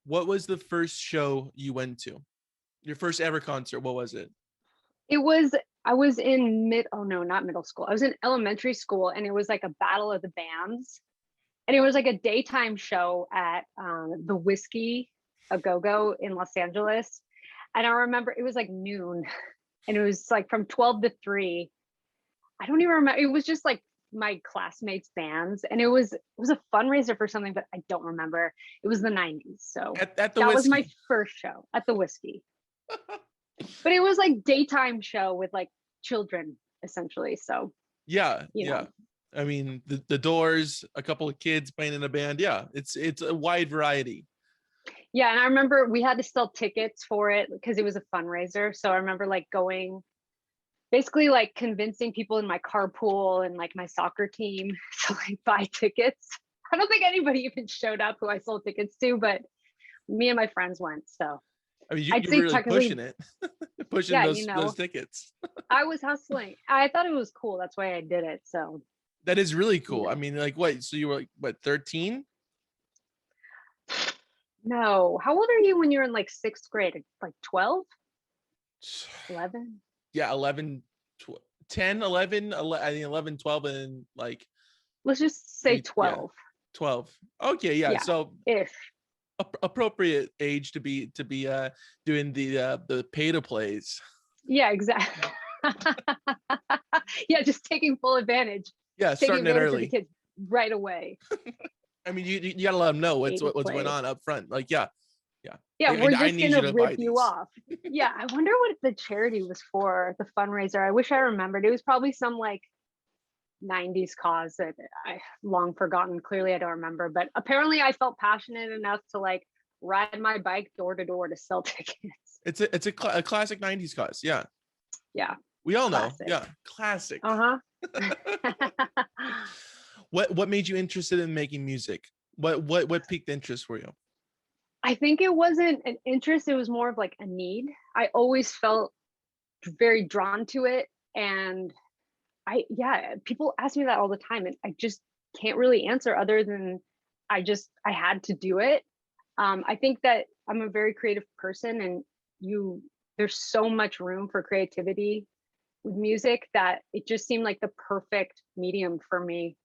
What was the first show you went to? Your first ever concert? What was it? It was I was in oh no, not middle school. I was in elementary school and it was like a battle of the bands. And it was like a daytime show at the Whiskey A Go Go in Los Angeles. And I remember it was like noon and it was like from 12 to 3. I don't even remember. It was just like my classmates' bands. And it was a fundraiser for something, but I don't remember. It was the 90s. So At the that was my Whiskey. first show at the Whiskey. But it was like daytime show with like children essentially. So, Yeah, you yeah. know, I mean, the Doors, a couple of kids playing in a band. Yeah, it's a wide variety. yeah. And I remember we had to sell tickets for it because it was a fundraiser. So I remember like going, basically like convincing people in my carpool and like my soccer team to like buy tickets. I don't think anybody even showed up who I sold tickets to, but me and my friends went. So I mean, I'd you're say really pushing technically, it, pushing yeah, those tickets. I was hustling. I thought it was cool. That's why I did it. So, That is really you cool. I know, mean, like, what? So you were like, what, 13? no. How old are you when you're in like sixth grade? Like 12, 11? Yeah, 11, 10, 11, I think 11, 12, and like Let's just say maybe, yeah, 12. 12. Okay, yeah. Yeah, So ish. appropriate age to be doing the pay to plays. Yeah, exactly. Yeah, just taking full advantage, Yeah, taking starting it advantage of the early. kids right away. I mean, you gotta let them know Pay to what's going play. on up front. Like, yeah, yeah. Yeah, we're I just need you gonna to rip buy you these. off. Yeah, I wonder what the charity was for, the fundraiser. I wish I remembered. It was probably some like 90s cause that I long forgotten. Clearly, I don't remember, but apparently, I felt passionate enough to like ride my bike door to door to sell tickets. A classic 90s cause. Yeah, Yeah, we all know. classic. Yeah, classic. Uh huh. What made you interested in making music? What piqued interest for you? I think it wasn't an interest, it was more of like a need. I always felt very drawn to it. And yeah, people ask me that all the time. And I just can't really answer other than I had to do it. I think that I'm a very creative person and there's so much room for creativity with music that it just seemed like the perfect medium for me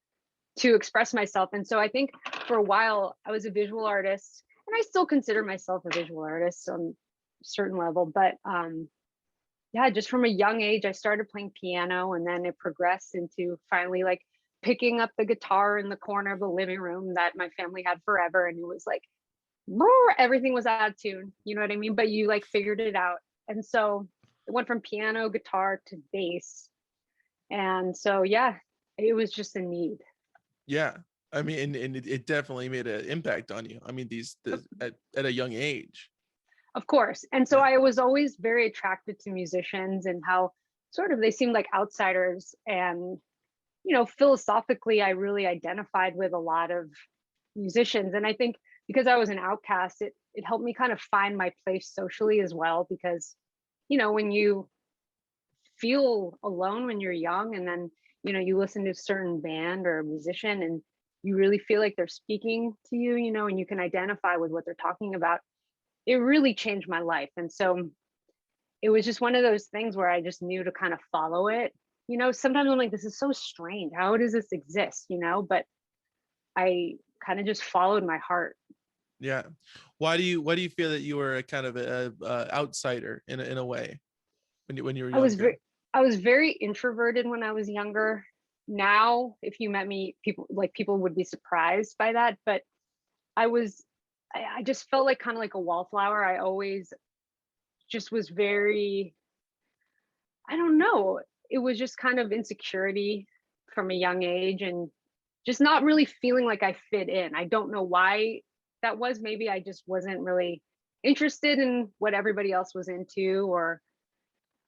to express myself. And so I think for a while I was a visual artist and I still consider myself a visual artist on a certain level. But yeah, just from a young age, I started playing piano and then it progressed into finally like picking up the guitar in the corner of the living room that my family had forever. And it was like, everything was out of tune. You know what I mean? But you like figured it out. And so it went from piano, guitar to bass. And so, yeah, it was just a need. Yeah, I mean, and it definitely made an impact on you. I mean, at a young age. Of course. And so Yeah, I was always very attracted to musicians and how sort of they seemed like outsiders. And, philosophically, I really identified with a lot of musicians. And I think because I was an outcast, it helped me kind of find my place socially as well. Because, when you feel alone when you're young and then, you listen to a certain band or a musician and you really feel like they're speaking to you, and you can identify with what they're talking about, it really changed my life. And so it was just one of those things where I just knew to kind of follow it. Sometimes I'm like, this is so strange. How does this exist? But I kind of just followed my heart. yeah. Why do you feel that you were a kind of a outsider in a way when you were I was younger? very, I was very introverted when I was younger. Now, if you met me, people would be surprised by that. But I was, I just felt like kind of like a wallflower. I always just was very, I don't know. It was just kind of insecurity from a young age and just not really feeling like I fit in. I don't know why that was. Maybe I just wasn't really interested in what everybody else was into, or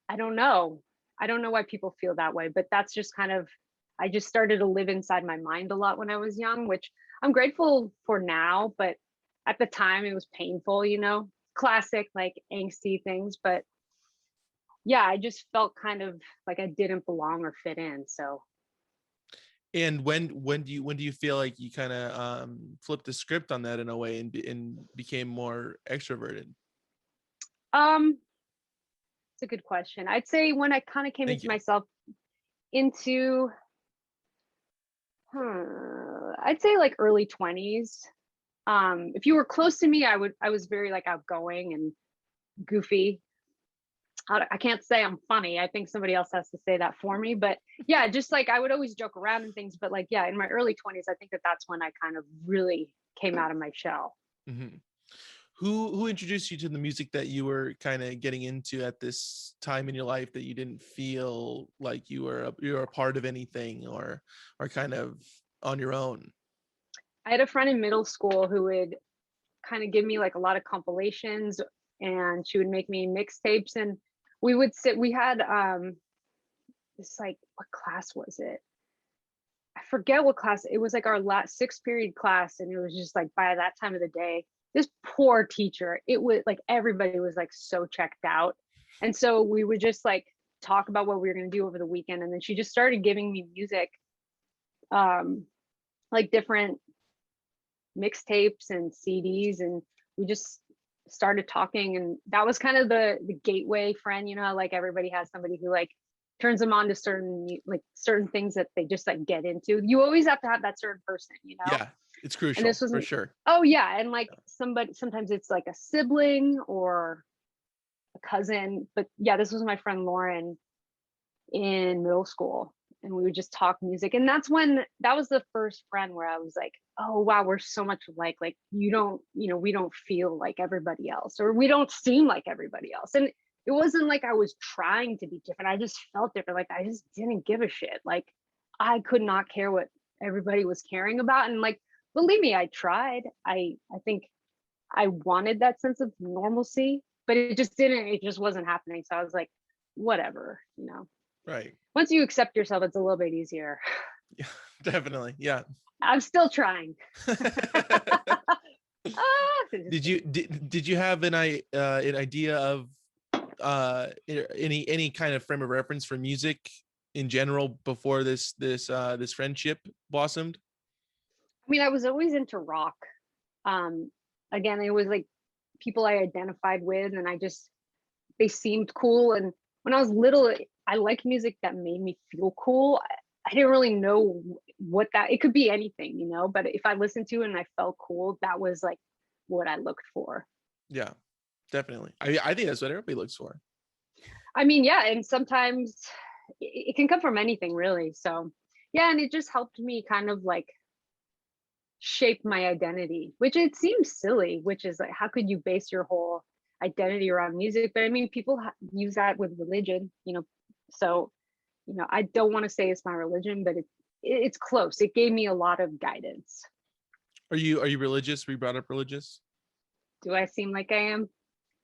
I don't know. I don't know why people feel that way, but that's just kind of, I just started to live inside my mind a lot when I was young, which I'm grateful for now. But at the time, it was painful, classic like angsty things. But yeah, I just felt kind of like I didn't belong or fit in. So And when do you feel like you kind of flipped the script on that in a way and became more extroverted? Um, it's a good question. I'd say when I kind of came Thank into you. myself into, I'd say like early 20s. If you were close to me, I was very like outgoing and goofy. I can't say I'm funny. I think somebody else has to say that for me. But yeah, just like I would always joke around and things. But like, yeah, in my early 20s, I think that that's when I kind of really came out of my shell. Hmm. Who introduced you to the music that you were kind of getting into at this time in your life that you didn't feel like you were a part of anything or kind of on your own? I had a friend in middle school who would kind of give me like a lot of compilations, and she would make me mixtapes, and we had this, like, what class was it? I forget what class. It was like our last sixth period class, and it was just like by that time of the day, this poor teacher, it was like everybody was like so checked out. And so we would just like talk about what we were going to do over the weekend, and then she just started giving me music, um like different mixtapes and CDs, and we just started talking, and that was kind of the gateway friend, like everybody has somebody who like turns them on to certain things that they just like get into. You always have to have that certain person. Yeah, it's And crucial this was for sure. oh yeah, and like somebody, sometimes it's like a sibling or a cousin, but yeah, this was my friend Lauren in middle school, and we would just talk music, and that was the first friend where I was like, oh wow, we're so much alike. Like, you don't, we don't feel like everybody else, or we don't seem like everybody else. And it wasn't like I was trying to be different, I just felt different. Like, I just didn't give a shit. Like, I could not care what everybody was caring about. And like, believe me, I tried. I think I wanted that sense of normalcy, but it just wasn't happening. So I was like, whatever. Right. Once you accept yourself, it's a little bit easier. Yeah, definitely. Yeah. I'm still trying. Did you have an idea of any kind of frame of reference for music in general before this friendship blossomed? I mean, I was always into rock. Um, Again, it was like people I identified with, and they seemed cool. And when I was little, I liked music that made me feel cool. I didn't really know what that, it could be anything. But if I listened to it and I felt cool, that was like what I looked for. Yeah, definitely. I think that's what everybody looks for. I mean, yeah, and sometimes it can come from anything, really. So, yeah, and it just helped me kind of like shape my identity, which it seems silly, which is like, how could you base your whole identity around music? But I mean, people use that with religion. So, I don't want to say it's my religion, but it's close. It gave me a lot of guidance. Are you religious? Were you brought up religious? Do I seem like I am?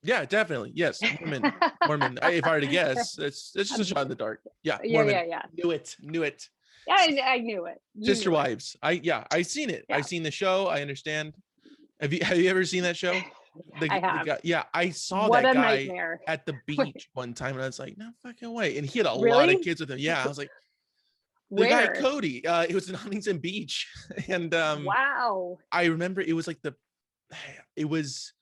Yeah, definitely. Yes, Mormon. Mormon. If I were to guess, it's just a shot in the dark. Yeah, Yeah, Mormon. yeah, yeah. Knew it. Knew it. Yeah, I knew it. You Sister knew it. Wives. I seen it. Yeah, I've seen the show. I understand. Have you ever seen that show? I The have. guy, yeah, I saw What that a guy nightmare. at the beach one time, and I was like, no fucking way. And he had a lot of Really? kids with him. Yeah, I was like, the guy Where? Cody. It was in Huntington Beach, and Wow. I remember it was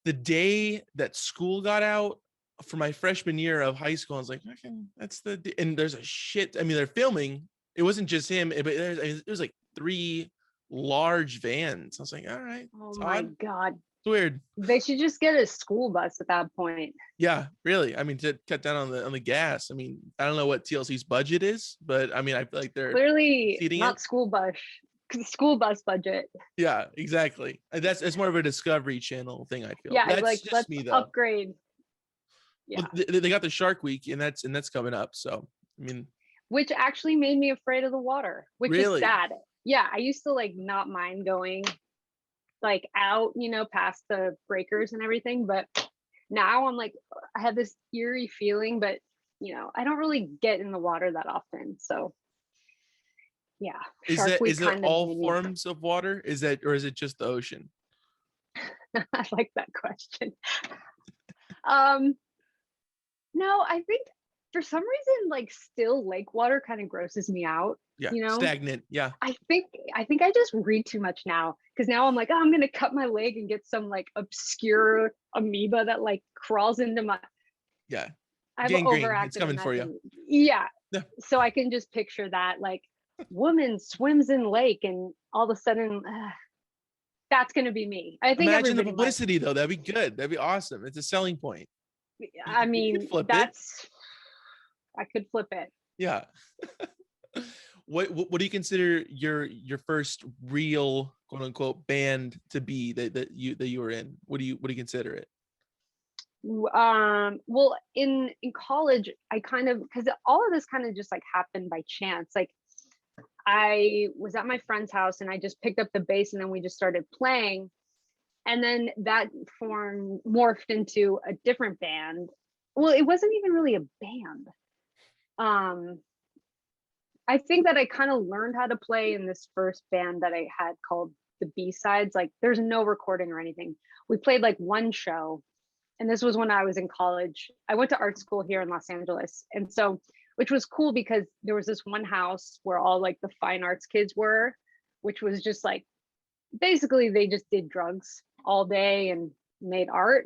the day that school got out for my freshman year of high school. I was like, okay, and there's a shit. I mean, they're filming. It wasn't just him, but it was like three large vans. I was like, all right, Oh it's my odd. God. It's weird. They should just get a school bus at that point. Yeah, really. I mean, to cut down on the gas. I mean, I don't know what TLC's budget is, but I mean, I feel like they're Clearly exceeding it. not school bus budget. Yeah, exactly. It's more of a Discovery Channel thing. I feel Yeah, that's like, just let's me though. upgrade. Well, Yeah. they got the Shark Week, and that's coming up. So I mean, Which actually made me afraid of the water, which is really, sad. Yeah, I used to like not mind going like out, past the breakers and everything, but now I'm like, I have this eerie feeling, but I don't really get in the water that often. So yeah, is Shark that Week is it kind of all made me forms of water? Is that or is it just the ocean? I like that question. Um, no, I think for some reason, like, still lake water kind of grosses me out. Yeah. you know? Stagnant. Yeah. I think I just read too much now, because now I'm like, oh, I'm gonna cut my leg and get some like obscure amoeba that like crawls into my. Yeah. I've Gangrene. It's overactive coming for you. imagination. Yeah. Yeah. So I can just picture that, like, woman swims in lake and all of a sudden that's going to be me. I think Imagine the everybody might. publicity though. That'd be good. That'd be awesome. It's a selling point. I You could mean, flip it. I could flip it. Yeah. What do you consider your first real quote unquote band to be that you were in? What do you consider it? Well, in college, I kind of, because all of this kind of just like happened by chance. Like, I was at my friend's house and I just picked up the bass and then we just started playing. And then that morphed into a different band. Well, it wasn't even really a band. I think that I kind of learned how to play in this first band that I had called the B-Sides. Like, there's no recording or anything. We played like one show, and this was when I was in college. I went to art school here in Los Angeles, and so, which was cool because there was this one house where all like the fine arts kids were, which was just like, basically they just did drugs all day and made art.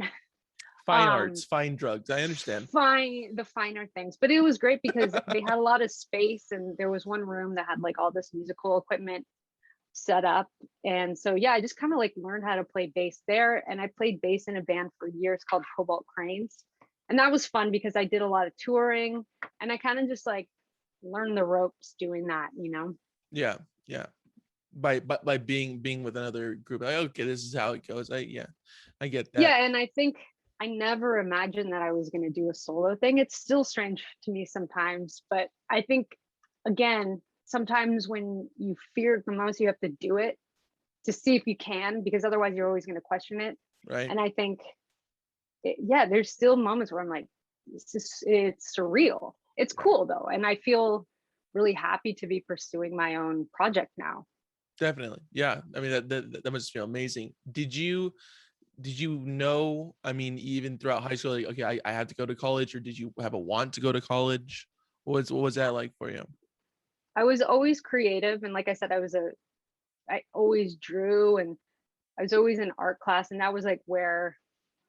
Fine arts, fine drugs. I understand. The finer things, but it was great because they had a lot of space, and there was one room that had like all this musical equipment set up. And so, yeah, I just kind of like learned how to play bass there. And I played bass in a band for years called Cobalt Cranes. And that was fun because I did a lot of touring and I kind of just like learned the ropes doing that, you know? Yeah. Yeah. By being with another group, like, okay, this is how it goes. I get that. Yeah. And I think I never imagined that I was going to do a solo thing. It's still strange to me sometimes, but I think, again, sometimes when you fear it the most, you have to do it to see if you can, because otherwise you're always going to question it. Right. And I think, there's still moments where I'm like, it's surreal. It's cool though. And I feel really happy to be pursuing my own project now. Definitely. Yeah. I mean, that must feel amazing. Did you know, I mean, even throughout high school, like, okay, I have to go to college, or did you have a want to go to college? What was that like for you? I was always creative. And like I said, I always drew, and I was always in art class. And that was like where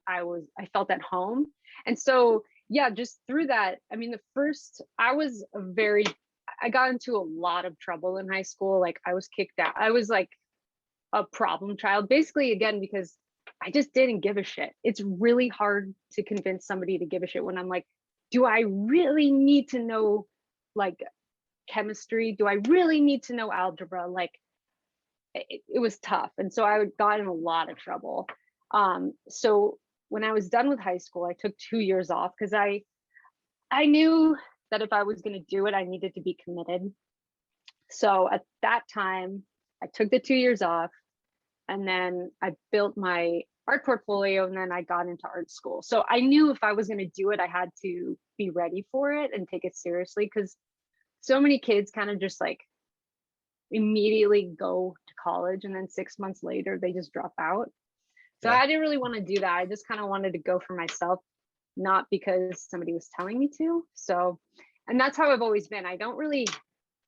I felt at home. And so, yeah, just through that, I mean, I got into a lot of trouble in high school. Like, I was kicked out. I was like a problem child, basically, again, because I just didn't give a shit. It's really hard to convince somebody to give a shit when I'm like, do I really need to know like chemistry? Do I really need to know algebra? Like, it was tough. And so I got in a lot of trouble. So when I was done with high school, I took 2 years off because I knew that if I was going to do it, I needed to be committed. So at that time, I took the 2 years off, and then I built my art portfolio, and then I got into art school. So I knew if I was going to do it, I had to be ready for it and take it seriously, because so many kids kind of just like immediately go to college, and then 6 months later they just drop out. So Yeah. I didn't really want to do that. I just kind of wanted to go for myself, not because somebody was telling me to. So, and that's how I've always been. I don't really,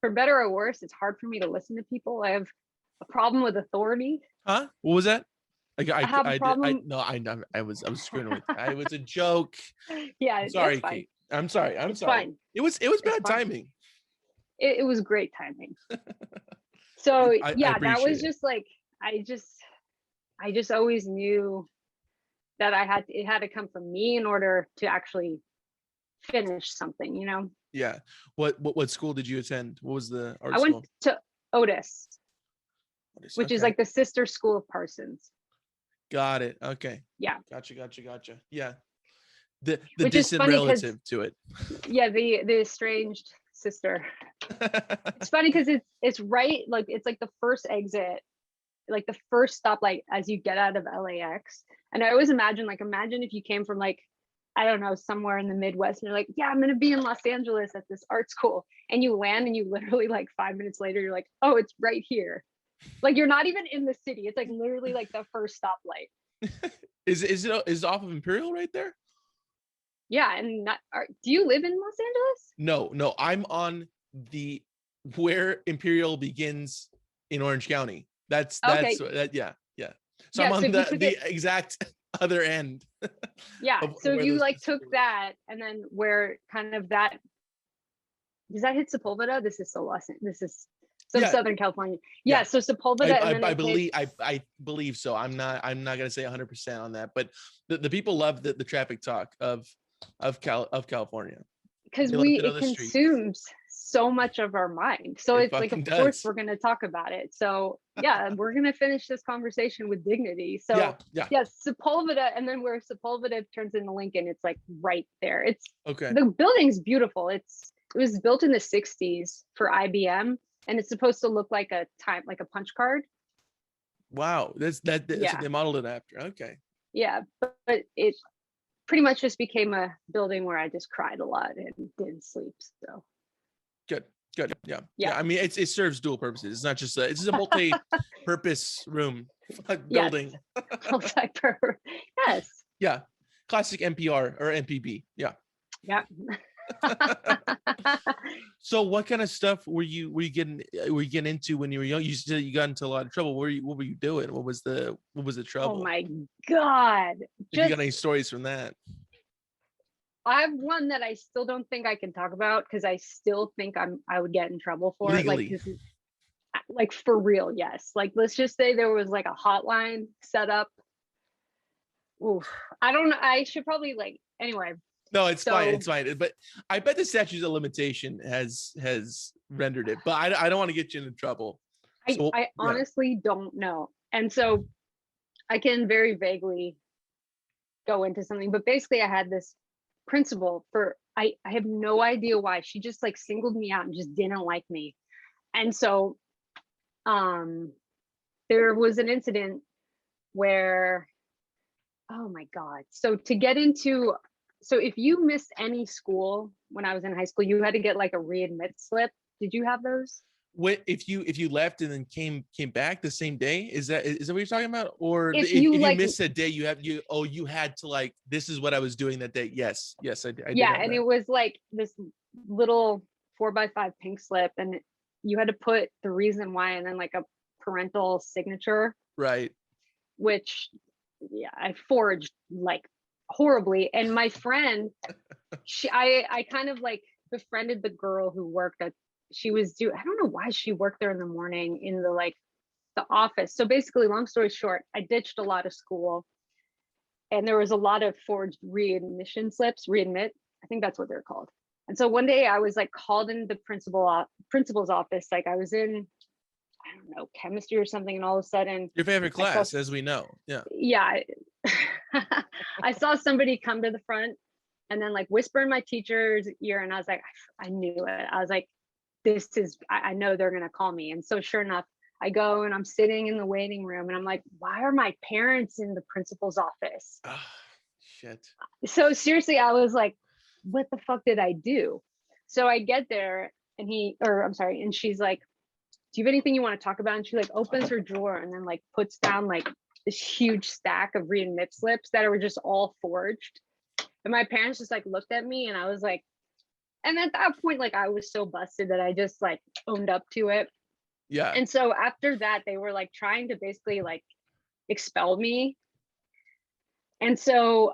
for better or worse, it's hard for me to listen to people. I have a problem with authority. Huh? What was that? Like, I have a problem. I was screwing with you. It was a joke. Yeah, I'm sorry, that's fine. Kate. I'm sorry. It's sorry. fine. It was bad fine. timing. It was great timing. So I yeah, that appreciate was it. just like, I just always knew that it had to come from me in order to actually finish something, you know? Yeah. What school did you attend? What was the art I school? went to Otis, which is Okay. like the sister school of Parsons. Got it. Okay. Yeah. Gotcha. Yeah. The Which distant relative to it. Yeah, the estranged sister. It's funny because it's right, like it's like the first exit, like the first stop, like as you get out of LAX. And I always imagine if you came from like, I don't know, somewhere in the Midwest, and you're like, yeah, I'm gonna be in Los Angeles at this art school, and you land, and you literally like 5 minutes later, you're like, oh, it's right here. Like, you're not even in the city. It's like literally like the first stoplight. Is it off of Imperial right there? Yeah, and do you live in Los Angeles? No, I'm on the where Imperial begins in Orange County. That's Okay. yeah. So Yeah. I'm So on if you took the it, exact other end yeah. of So if where you those like places took were. that and then where kind of that, does that hit Sepulveda? This is so Los, this is so Yeah, Southern California. Yeah. yeah. So Sepulveda, and then I it hit, believe I believe so. I'm not gonna say 100% on that, but the people love the traffic talk of California. because They love to know it the streets. consumes so much of our mind. So It it's like, of fucking course does. we're going to talk about it. So yeah, we're going to finish this conversation with dignity. So Yeah. yes, Sepulveda, and then where Sepulveda turns into Lincoln, it's like right there. It's, Okay. the building's beautiful. It was built in the 60s for IBM, and it's supposed to look like a punch card. Wow. That's what Yeah. they modeled it after. Okay. Yeah. But it pretty much just became a building where I just cried a lot and didn't sleep. So Good. Yeah. yeah. I mean, it serves dual purposes. It's not just it's just a multi-purpose room Yes. building. Multi-purpose. Yes. Yeah. Classic NPR or MPB. Yeah. Yeah. So what kind of stuff were you getting into when you were young? You said you got into a lot of trouble. What were you doing? What was the trouble? Oh my God. If you got any stories from that. I have one that I still don't think I can talk about because I still think I would get in trouble for it. Like, Legally. this is like for real. Yes. Like, let's just say there was like a hotline set up. Oof. I don't know. I should probably like, anyway. No, it's fine. It's fine. But I bet the statute of limitation has rendered it. But I don't want to get you into trouble. So, I honestly don't know. And so I can very vaguely go into something, but basically I had this principal for, I have no idea why. She just like singled me out and just didn't like me. And so there was an incident where, oh my God. So to get into, so if you missed any school when I was in high school, you had to get like a readmit slip. Did you have those? what if you left and then came back the same day? Is that what you're talking about? Or If if you you like, missed a day, you had to like, this is what I was doing that day. Yes, I did yeah, have and that. it was like this little 4x5 pink slip, and you had to put the reason why and then like a parental signature, Right. which yeah, I forged like horribly. And my friend, I kind of like befriended the girl who worked at, I don't know why she worked there in the morning in the like the office. So basically, long story short, I ditched a lot of school, and there was a lot of forged readmission slips, readmit, I think that's what they're called. And so one day I was like called into the principal's office, like I was in, I don't know, chemistry or something, and all of a sudden Your favorite class, as we know. Yeah. I saw somebody come to the front and then like whisper in my teacher's ear, and I was like, I knew it. I was like, I know they're gonna call me. And so sure enough, I go and I'm sitting in the waiting room and I'm like, why are my parents in the principal's office? Oh, shit. So seriously, I was like, what the fuck did I do? So I get there and and she's like, do you have anything you want to talk about? And she like opens her drawer and then like puts down like this huge stack of readmit slips that were just all forged. And my parents just like looked at me, and I was like, and at that point, like I was so busted that I just like owned up to it. Yeah. And so after that, they were like trying to basically like expel me. And so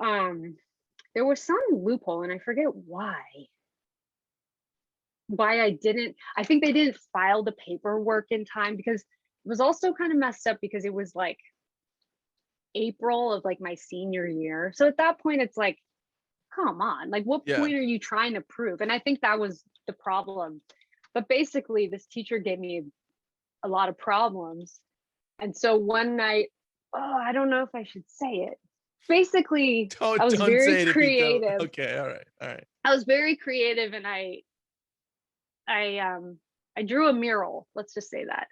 there was some loophole, and I forget why I think they didn't file the paperwork in time, because it was also kind of messed up because it was like April of like my senior year. So at that point, it's like, come on, like what point are you trying to prove? And I think that was the problem. But basically, this teacher gave me a lot of problems. And so one night, I don't know if I should say it. Basically, I was very creative. Okay, all right. I was very creative, and I drew a mural, let's just say that,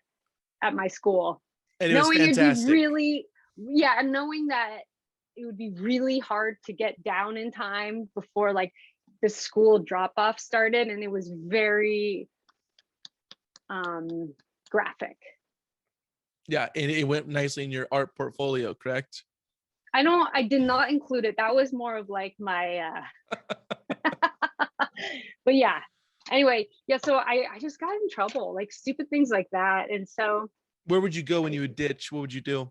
at my school. And it was fantastic. And knowing that it would be really hard to get down in time before like the school drop off started, and it was very graphic. Yeah, and it went nicely in your art portfolio, correct? I did not include it. That was more of like my but yeah. Anyway, yeah, so I just got in trouble, like stupid things like that. And so, Where would you go when you would ditch? What would you do?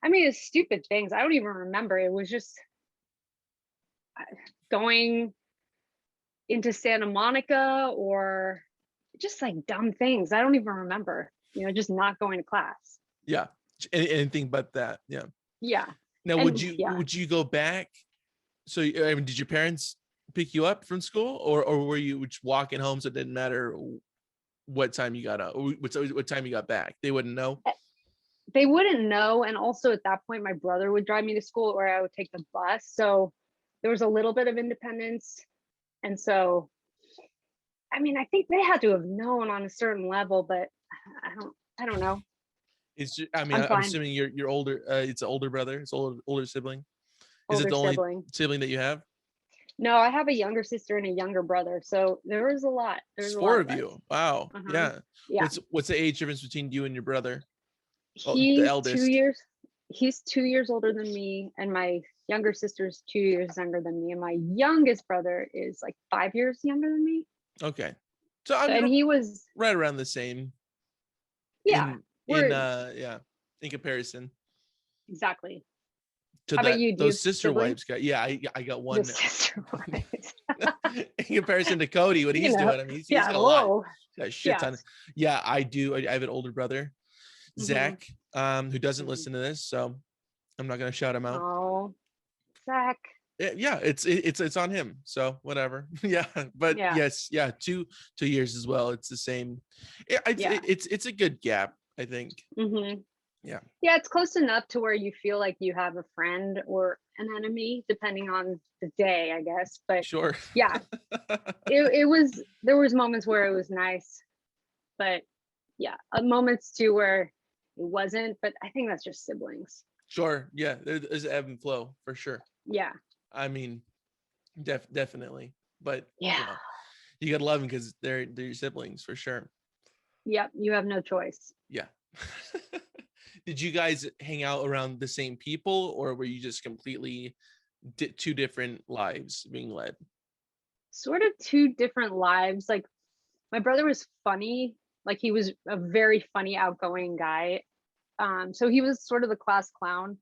I mean, it's stupid things. I don't even remember. It was just going into Santa Monica or just like dumb things. I don't even remember, just not going to class. Yeah. Anything but that. Yeah. Yeah. Now, And yeah, would you go back? So, I mean, did your parents pick you up from school, or were you just walking home, so it didn't matter what time you got up, or what time you got back? They wouldn't know. they wouldn't know. And also at that point, my brother would drive me to school or I would take the bus. So there was a little bit of independence. And so, I mean, I think they had to have known on a certain level, but I don't know. It's just, I mean, I'm I'm fine. assuming you're older. It's an older brother. It's older sibling. Is it Older the only sibling. sibling that you have? No, I have a younger sister and a younger brother. So there was a lot. It's There's a lot four of of us. you. Wow. Uh-huh. Yeah. Yeah. What's the age difference between you and your brother? Oh, the He's two eldest. years, he's 2 years older than me, and my younger sister's 2 years younger than me, and my youngest brother is like 5 years younger than me. Okay. So I So, mean, and he was, right around the same yeah, in we're yeah, in comparison exactly. to How about that you? Do you those have sister siblings? wives got. Yeah, I got The one. sister wives. In comparison to Cody, what You he's know, doing, I mean, he's yeah, got a lot. whoa. He's got a shit ton. Yes. Yeah, I do. I have an older brother, Mm-hmm. Zach, who doesn't Mm-hmm. listen to this, so I'm not gonna shout him out. Oh, Zach. Yeah, it's on him, so whatever. Yeah, but Yeah. yes, yeah, 2 years as well. It's the same. Yeah. It's a good gap, I think. Mm-hmm. Yeah, Yeah, it's close enough to where you feel like you have a friend or an enemy, depending on the day, I guess. But sure. yeah, it was, there was moments where it was nice, but yeah, moments too where it wasn't. But I think that's just siblings. Sure, yeah, there's ebb and flow for sure. Yeah. I mean, definitely, but Yeah. you gotta love them because they're your siblings for sure. Yep. You have no choice. Yeah. Did you guys hang out around the same people, or were you just completely two different lives being led? Sort of two different lives. Like my brother was funny. Like he was a very funny, outgoing guy. So he was sort of the class clown.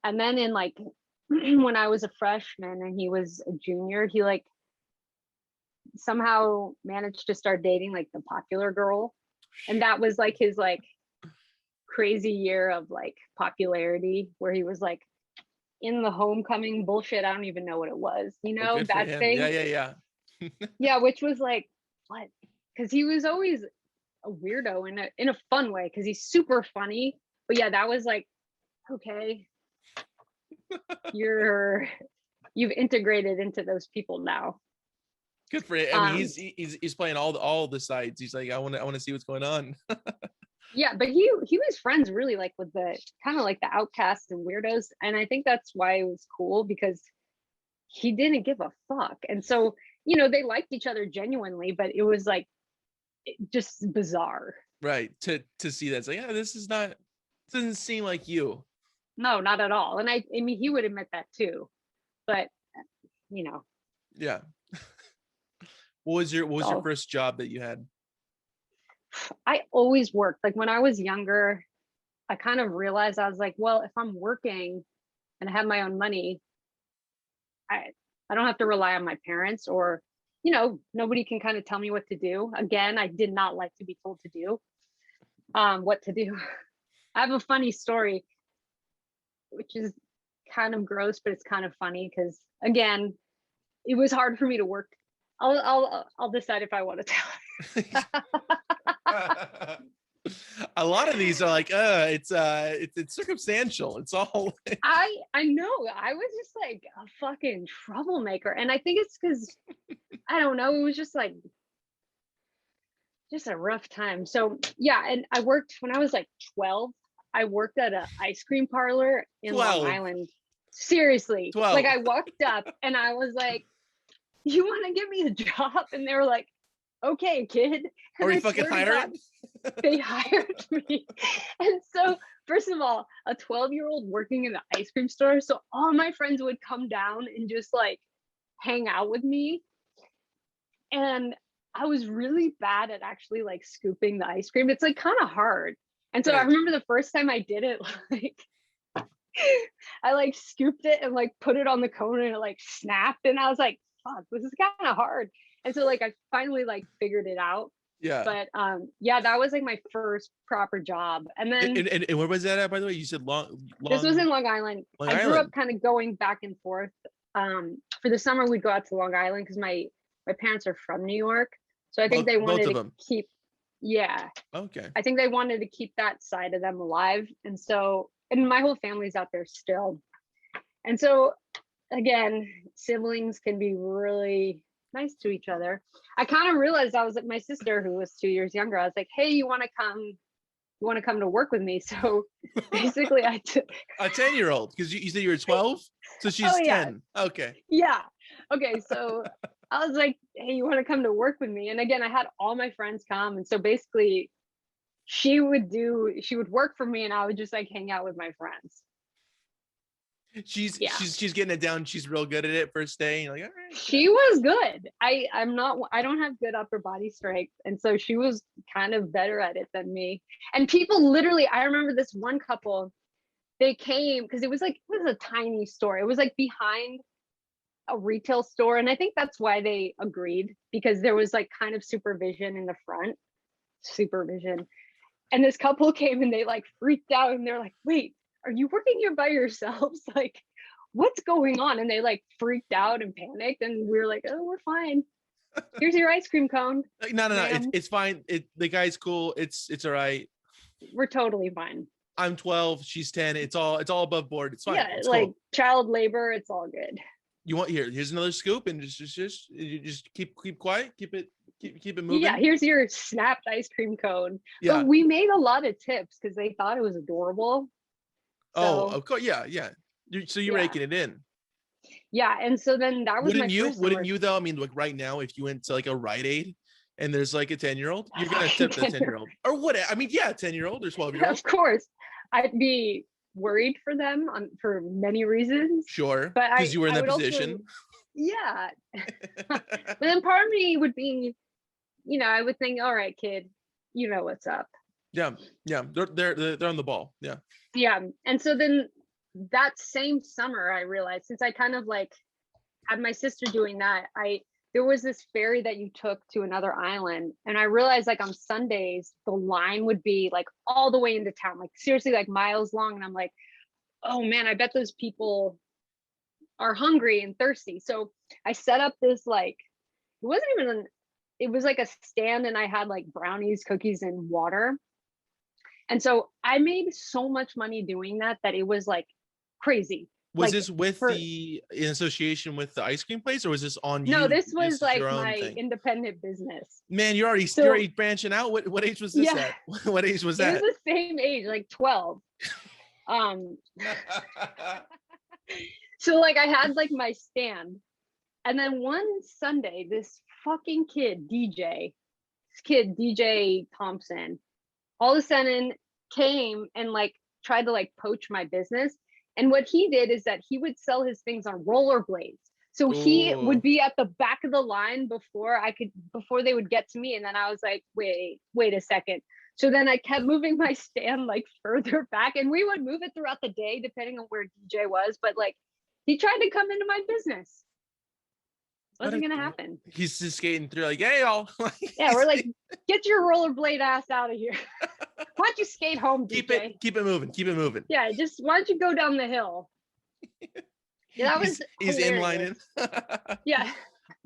And then in like when I was a freshman and he was a junior, he like somehow managed to start dating like the popular girl. And that was like his like crazy year of like popularity where he was like in the homecoming bullshit. I don't even know what it was, Well, good for that him. thing. Yeah. Yeah, which was like, what? Because he was always a weirdo in a fun way because he's super funny. But yeah, that was like, okay, you've integrated into those people now. Good for him. I mean, he's playing all the sides. He's like, I want to see what's going on. Yeah, but he was friends really like with the kind of like the outcasts and weirdos, and I think that's why it was cool because he didn't give a fuck, and so they liked each other genuinely, but it was like just bizarre. Right. To see that, it's like, yeah, doesn't seem like you. No, not at all. And I mean, he would admit that too, but Yeah. What was your so first job that you had? I always worked. Like when I was younger, I kind of realized I was like, well, if I'm working and I have my own money, I don't have to rely on my parents or, nobody can kind of tell me what to do. Again, I did not like to be told to do what to do. I have a funny story, which is kind of gross, but it's kind of funny because again, it was hard for me to work. I'll decide if I want to tell. A lot of these are like, it's circumstantial. It's all. I know. I was just like a fucking troublemaker. And I think it's because I don't know, it was just like just a rough time. So yeah, and I worked when I was like 12. I worked at an ice cream parlor in 12. Long Island. Seriously. 12. Like I walked up and I was like, you want to give me a job? And they were like, okay, kid. And Are we I fucking swear to God, hiring? they hired me. And so, first of all, a 12-year-old working in the ice cream store. So all my friends would come down and just like hang out with me. And I was really bad at actually like scooping the ice cream. It's like kind of hard. And so I Right. remember the first time I did it, like I like scooped it and like put it on the cone and it like snapped. And I was like, fuck, this is kind of hard. And so like I finally like figured it out. Yeah. But yeah, that was like my first proper job. And then And where was that at, by the way? You said this was in Long Island. Long I grew Island. up kind of going back and forth. For the summer, we'd go out to Long Island because my parents are from New York. So I think they Both wanted of to them. keep, yeah, Okay. I think they wanted to keep that side of them alive. And so, and my whole family's out there still. And so, again, siblings can be really nice to each other. I kind of realized I was at my sister, who was 2 years younger. I was like, hey, you want to come? You want to come to work with me? So basically, I took A 10-year-old, because you said you were 12, so she's Oh, yeah. 10. Okay. Yeah. Okay. So I was like, hey, you want to come to work with me? And again, I had all my friends come. And so basically, she would work for me and I would just like hang out with my friends. She's Yeah. she's getting it down. She's real good at it first day. You're like, all right. She was good. I don't have good upper body strength. And so she was kind of better at it than me. And people literally, I remember this one couple, they came because it was a tiny store. It was like behind a retail store. And I think that's why they agreed, because there was like kind of supervision in the front. Supervision. And this couple came and they like freaked out and they're like, wait, are you working here by yourselves? Like, what's going on? And they like freaked out and panicked. And we were like, oh, we're fine. Here's your ice cream cone. No. It's fine. The guy's cool. It's all right. We're totally fine. I'm 12. She's 10. It's all above board. It's fine. Yeah, It's like cool. child labor. It's all good. You want here's another scoop, and just keep quiet. Keep it moving. Yeah, here's your snapped ice cream cone. Yeah. But we made a lot of tips because they thought it was adorable. Oh, So, of course. Yeah. So you're Yeah. raking it in. yeah, and so then that was Wouldn't my first Wouldn't summer. you though? I mean, like right now, if you went to like a Rite Aid and there's like a 10-year-old, you're gonna tip the 10-year-old or what? I mean, yeah, 10-year-old or 12-year-old. Of course, I'd be worried for them for many reasons. Sure, But because you were in I that would position. Also, yeah. But then part of me would be, I would think, all right, kid, you know what's up. Yeah. They're on the ball. Yeah. Yeah. And so then that same summer, I realized, since I kind of like had my sister doing that, there was this ferry that you took to another island. And I realized like on Sundays, the line would be like all the way into town, like seriously, like miles long. And I'm like, oh man, I bet those people are hungry and thirsty. So I set up this like, it was like a stand, and I had like brownies, cookies, and water. And so I made so much money doing that it was like crazy. Was like, this in association with the ice cream place, or was this on you? No, this was like your own my thing? independent business. Man, you're already branching out. What age was this at? What age was that? It was the same age, like 12. So like I had like my stand, and then one Sunday, this fucking DJ Thompson, all of a sudden came and like tried to like poach my business. And what he did is that he would sell his things on rollerblades. So he would be at the back of the line before they would get to me. And then I was like, wait a second. So then I kept moving my stand like further back, and we would move it throughout the day depending on where DJ was. But like he tried to come into my business. Wasn't gonna happen. He's just skating through like, hey, y'all. Yeah, we're like, get your rollerblade ass out of here. Why don't you skate home, DJ? Keep it moving. Yeah, just why don't you go down the hill? Yeah, he's inlining. Yeah.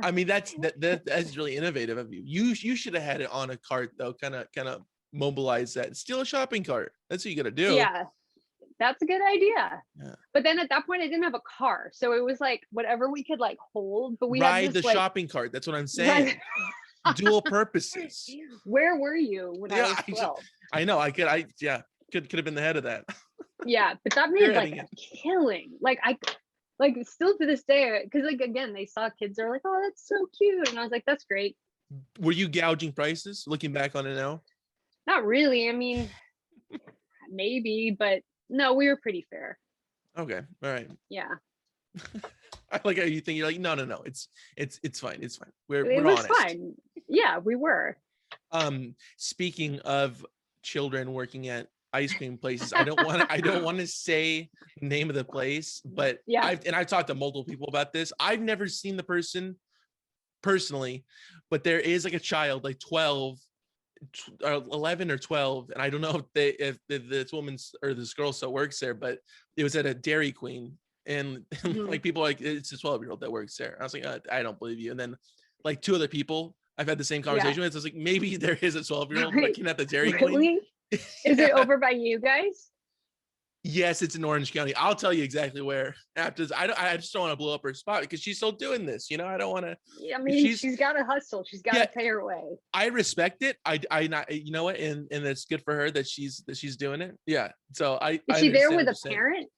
I mean, that's really innovative of you. You should have had it on a cart though, kind of mobilize that. Steal a shopping cart. That's what you gotta do. Yeah. That's a good idea. Yeah. But then at that point, I didn't have a car. So it was like whatever we could like hold. But we ride had this, the shopping cart. That's what I'm saying. Dual purposes. Where were you when I was 12? I know. Could have been the head of that. Yeah, but that made like a killing. Like still to this day, because like again, they saw kids, they're like, oh, that's so cute. And I was like, that's great. Were you gouging prices looking back on it now? Not really. I mean, maybe, but no, we were pretty fair. Okay. All right. Yeah. I like how you think, you're like, no, it's fine. It's fine. We're It was honest. fine. Yeah, we were. Speaking of children working at ice cream places, I don't want to say the name of the place, but Yeah. I've talked to multiple people about this. I've never seen the person personally, but there is like a child, like 12 or 11 or 12, and I don't know if this woman's or this girl still works there, but it was at a Dairy Queen, and Mhm. like people are like, it's a 12-year-old that works there. I was like, I don't believe you. And then like two other people I've had the same Yeah. conversation with, I was like, maybe there is a 12-year-old Right. working at the Dairy Queen. Really? Is it over by you guys? Yes, it's in Orange County. I'll tell you exactly where after this. I just don't want to blow up her spot because she's still doing this. I don't want to. I mean, she's got to hustle. She's got to pay her way. I respect it. I not, you know what, and it's good for her that she's doing it. Yeah. So Is she there with a parent?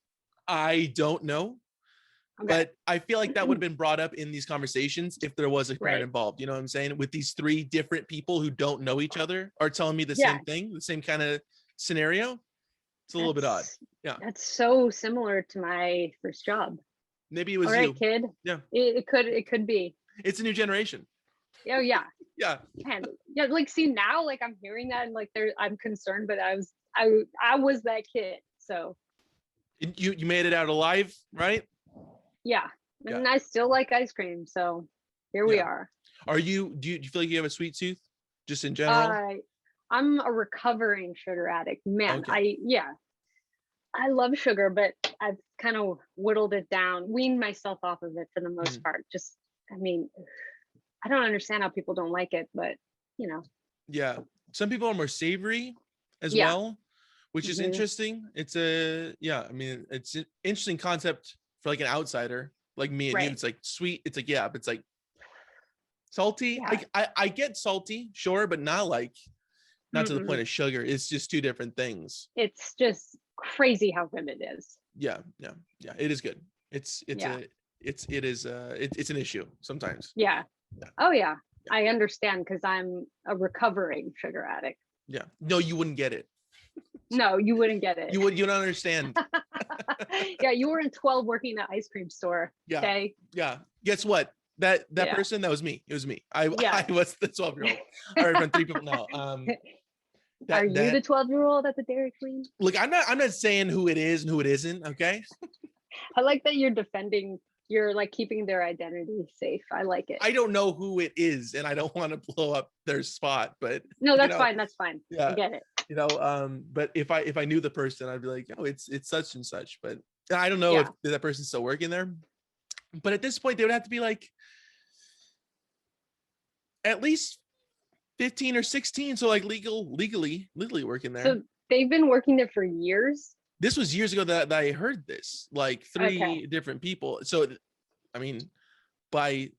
I don't know. Okay. But I feel like that would have been brought up in these conversations if there was a parent involved. You know what I'm saying? With these three different people who don't know each other are telling me the same thing, the same kind of scenario. It's a little bit odd. Yeah. That's so similar to my first job. Maybe it was all right, you. Kid. Yeah. It could be. It's a new generation. Oh yeah. Yeah. Man, yeah, like see now, like I'm hearing that and like I'm concerned, but I was that kid. So you made it out alive, right? Yeah. And I still like ice cream. So here we are. Do you feel like you have a sweet tooth just in general? I'm a recovering sugar addict. Man, I love sugar, but I've kind of whittled it down, weaned myself off of it for the most part. Just, I mean, I don't understand how people don't like it, but Yeah. Some people are more savory as well, which is interesting. It's I mean, it's an interesting concept for like an outsider like me and you. It's like sweet. It's like, but it's like salty. I get salty, sure, but not to the point of sugar. It's just two different things. It's just crazy how good it is. Yeah. It is good. It's an issue sometimes. Yeah. Oh yeah. I understand because I'm a recovering sugar addict. Yeah. No, you wouldn't get it. No, you wouldn't get it. You don't understand. Yeah, you were in 12 working at an ice cream store. Yeah. Okay. Yeah. Guess what? That person, that was me. It was me. I was the 12-year-old. All right, from three people now. Are you the 12-year-old at the Dairy Queen? Look, I'm not saying who it is and who it isn't. Okay. I like that you're like keeping their identity safe. I like it. I don't know who it is, and I don't want to blow up their spot, but no, that's fine. That's fine. Yeah, I get it. But if I knew the person, I'd be like, oh, it's such and such. But I don't know if that person's still working there. But at this point, they would have to be like at least 15 or 16, so like legally working there. So they've been working there for years. This was years ago that I heard this, like three different people. So, I mean, by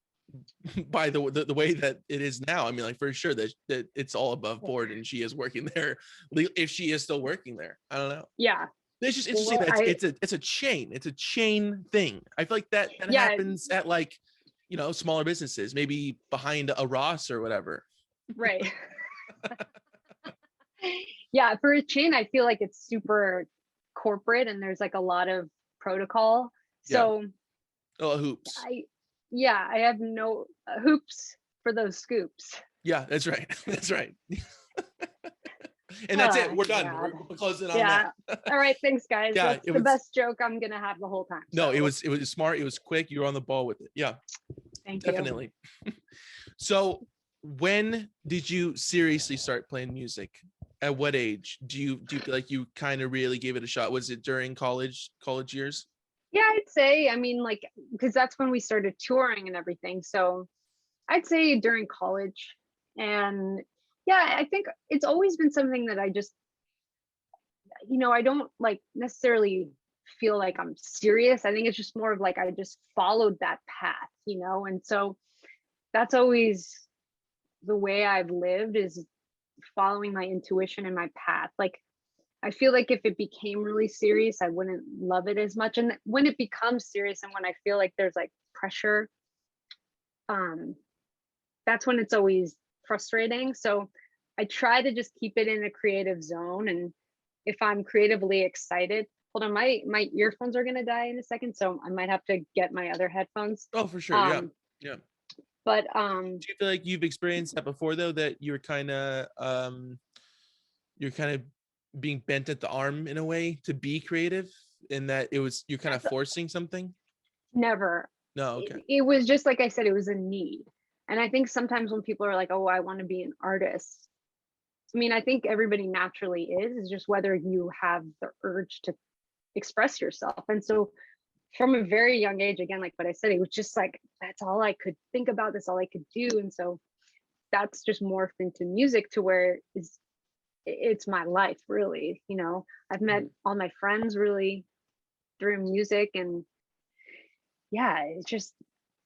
the way that it is now, I mean, like for sure that it's all above board, and she is working there. If she is still working there, I don't know. Yeah, it's just interesting that it's a chain. It's a chain thing. I feel like that happens at like smaller businesses, maybe behind a Ross or whatever. Right. Yeah, for a chain, I feel like it's super corporate and there's like a lot of protocol. So hoops. I have no hoops for those scoops. Yeah, that's right. That's right. And that's it. We're done. We're closing on that. All right, thanks guys. Yeah, that's the best joke I'm gonna have the whole time. No, it was smart. It was quick. You were on the ball with it. Yeah. Thank you. Definitely. So when did you seriously start playing music? At what age? Do you feel like you kind of really gave it a shot? Was it during college years? Yeah, I'd say, I mean, like, because that's when we started touring and everything. So I'd say during college. And yeah, I think it's always been something that I just, I don't like necessarily feel like I'm serious. I think it's just more of like, I just followed that path, and so that's always the way I've lived, is following my intuition and my path. Like, I feel like if it became really serious, I wouldn't love it as much. And when it becomes serious and when I feel like there's like pressure, that's when it's always frustrating. So I try to just keep it in a creative zone. And if I'm creatively excited, hold on, my earphones are gonna die in a second, so I might have to get my other headphones. Oh, for sure. Yeah. Um, Yeah. but Do you feel like you've experienced that before though, that you're kind of being bent at the arm in a way to be creative, and that you're kind of forcing something? never. No, okay. It was just like I said, it was a need. And I think sometimes when people are like, oh, I want to be an artist, I mean, I think everybody naturally is. It's just whether you have the urge to express yourself. And so from a very young age, again, like what I said, it was just like, that's all I could think about, that's all I could do. And so that's just morphed into music to where it's my life, really. You know, I've met all my friends really through music. And yeah, it's just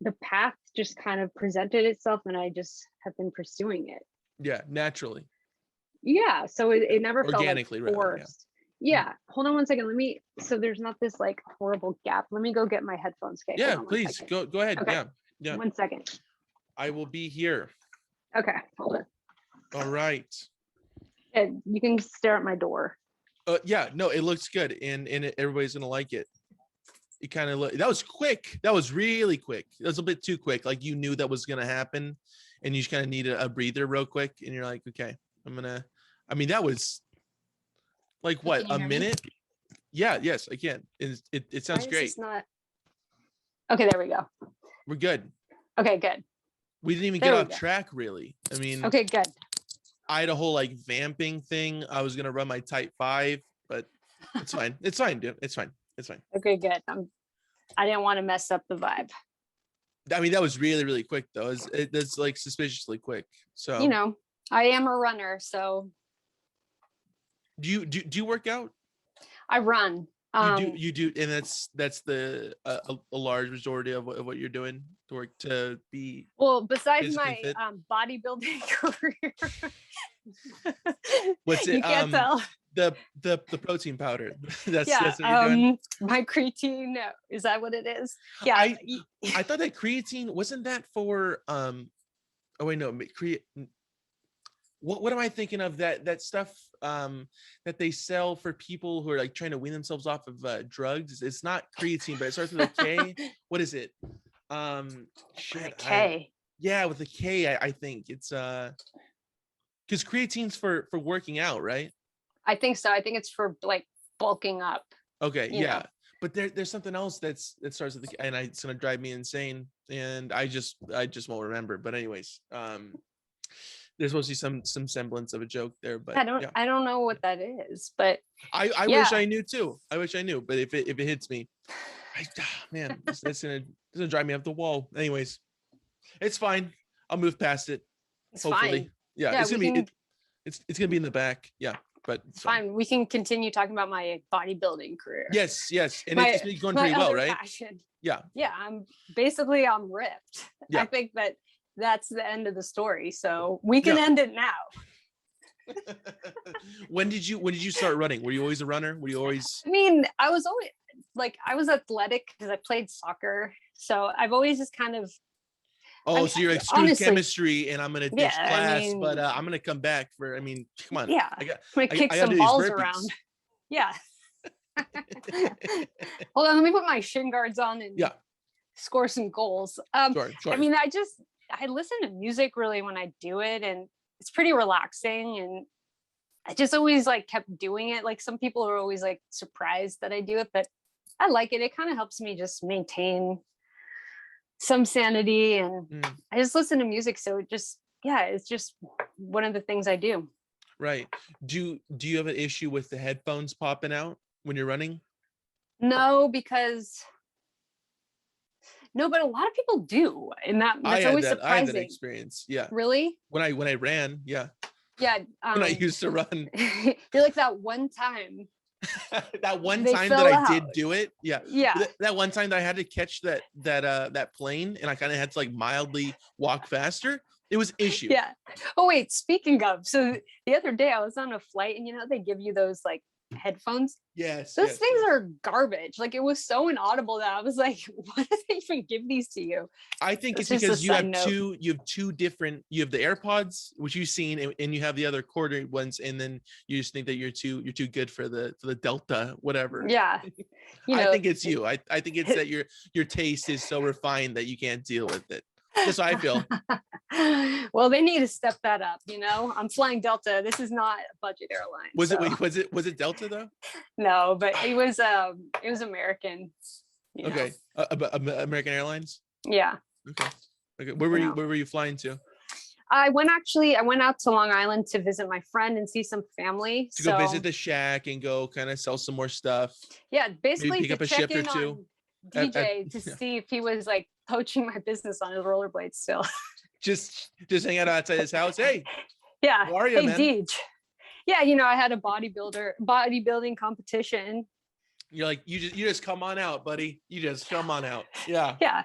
the path just kind of presented itself, and I just have been pursuing it. Yeah, naturally. Yeah, so it never Organically, felt like rather, forced. Yeah, hold on one second. So there's not this like horrible gap. Let me go get my headphones. Okay. Yeah, please go ahead. Okay. Yeah. Yeah. 1 second. I will be here. Okay, hold on. All right. Yeah, you can stare at my door. Yeah, no, it looks good, and everybody's gonna like it. It kind of that was quick. That was really quick. It was a bit too quick. Like you knew that was gonna happen, and you just kind of needed a breather real quick, and you're like, okay, I mean, that was like what, a minute? Yeah, yes, I can. It sounds great. Okay, there we go. We're good. Okay, good. We didn't even get off track, really. I mean, okay, good. I had a whole like vamping thing. I was gonna run my type 5, but it's fine. It's fine, dude. It's fine. It's fine. Okay, good. I didn't want to mess up the vibe. I mean, that was really, really quick though. That's like suspiciously quick. So, you know, I am a runner, so. Do you work out? I run. You do, and that's the a large majority of what you're doing to work to be. Well, besides my bodybuilding career. What's it? You can't tell. The protein powder. That's what you're doing. My creatine. Is that what it is? Yeah. I thought that creatine wasn't that for oh wait, no, what am I thinking of? That stuff that they sell for people who are like trying to wean themselves off of drugs. It's not creatine, but it starts with a K. What is it? Shit. K. Yeah, with a K. I think it's because creatine's for working out, right? I think so. I think it's for like bulking up. Okay, yeah. But there's something else that starts with the K, and it's gonna drive me insane, and I just won't remember. But anyways, there's supposed to be some semblance of a joke there, but I don't know what that is, but I wish I knew too. I wish I knew, but if it hits me, man, it's gonna drive me up the wall. Anyways, it's fine. I'll move past it. It's hopefully. Fine. Yeah, it's gonna be in the back. Yeah, but it's fine. We can continue talking about my bodybuilding career. Yes, and it's been going pretty well, right? Passion. Yeah. Yeah, I'm ripped. Yeah. I think that's the end of the story, so we can end it now. When did you start running? Were you always a runner? Were you always? I mean, I was athletic because I played soccer, so I've always just kind of. So you're like, screw chemistry, and I'm gonna ditch class, but I'm gonna come back for. I mean, come on. Yeah, I'm gonna kick some balls around. Yeah. Hold on, let me put my shin guards on and score some goals. Sure. I mean, I listen to music really when I do it, and it's pretty relaxing, and I just always like kept doing it. Like some people are always like surprised that I do it, but I like it. It kind of helps me just maintain some sanity, and I just listen to music. So it's just one of the things I do. Right. Do you have an issue with the headphones popping out when you're running? No, but a lot of people do, and that's always surprising. I had that experience. Yeah. Really? When I ran, yeah. Yeah. When I used to run. You're like that one time. That one time that I did do it. Yeah. Yeah. That one time that I had to catch that plane, and I kind of had to like mildly walk faster. It was issue. Yeah. Oh wait, speaking of, so the other day I was on a flight, and they give you those like headphones. Yes. Those yes, things yes. are garbage. Like, it was so inaudible that I was like, why did they even give these to you? I think It's it's just a because you side have note. two different, you have the AirPods, which you've seen, and you have the other quarter ones, and then you just think that you're too good for the Delta, whatever. Yeah. You I know, think it's you. I think it's that your taste is so refined that you can't deal with it. That's how I feel. well, they need to step that up. I'm flying Delta. This is not a budget airline. Was so. was it Delta though? No, but it was American. Okay. American Airlines. Yeah. Okay. Okay. Where were you flying to? I went out to Long Island to visit my friend and see some family. To go visit the shack and go kind of sell some more stuff. Yeah, basically Maybe pick to up a check shift or in two. on DJ to see if he was like poaching my business on his rollerblades still. just hang out outside his house. Hey. Yeah. How are you, hey, man? Deej. Yeah, I had a bodybuilding competition. You're like, you just come on out, buddy. You just come on out. Yeah. Yeah.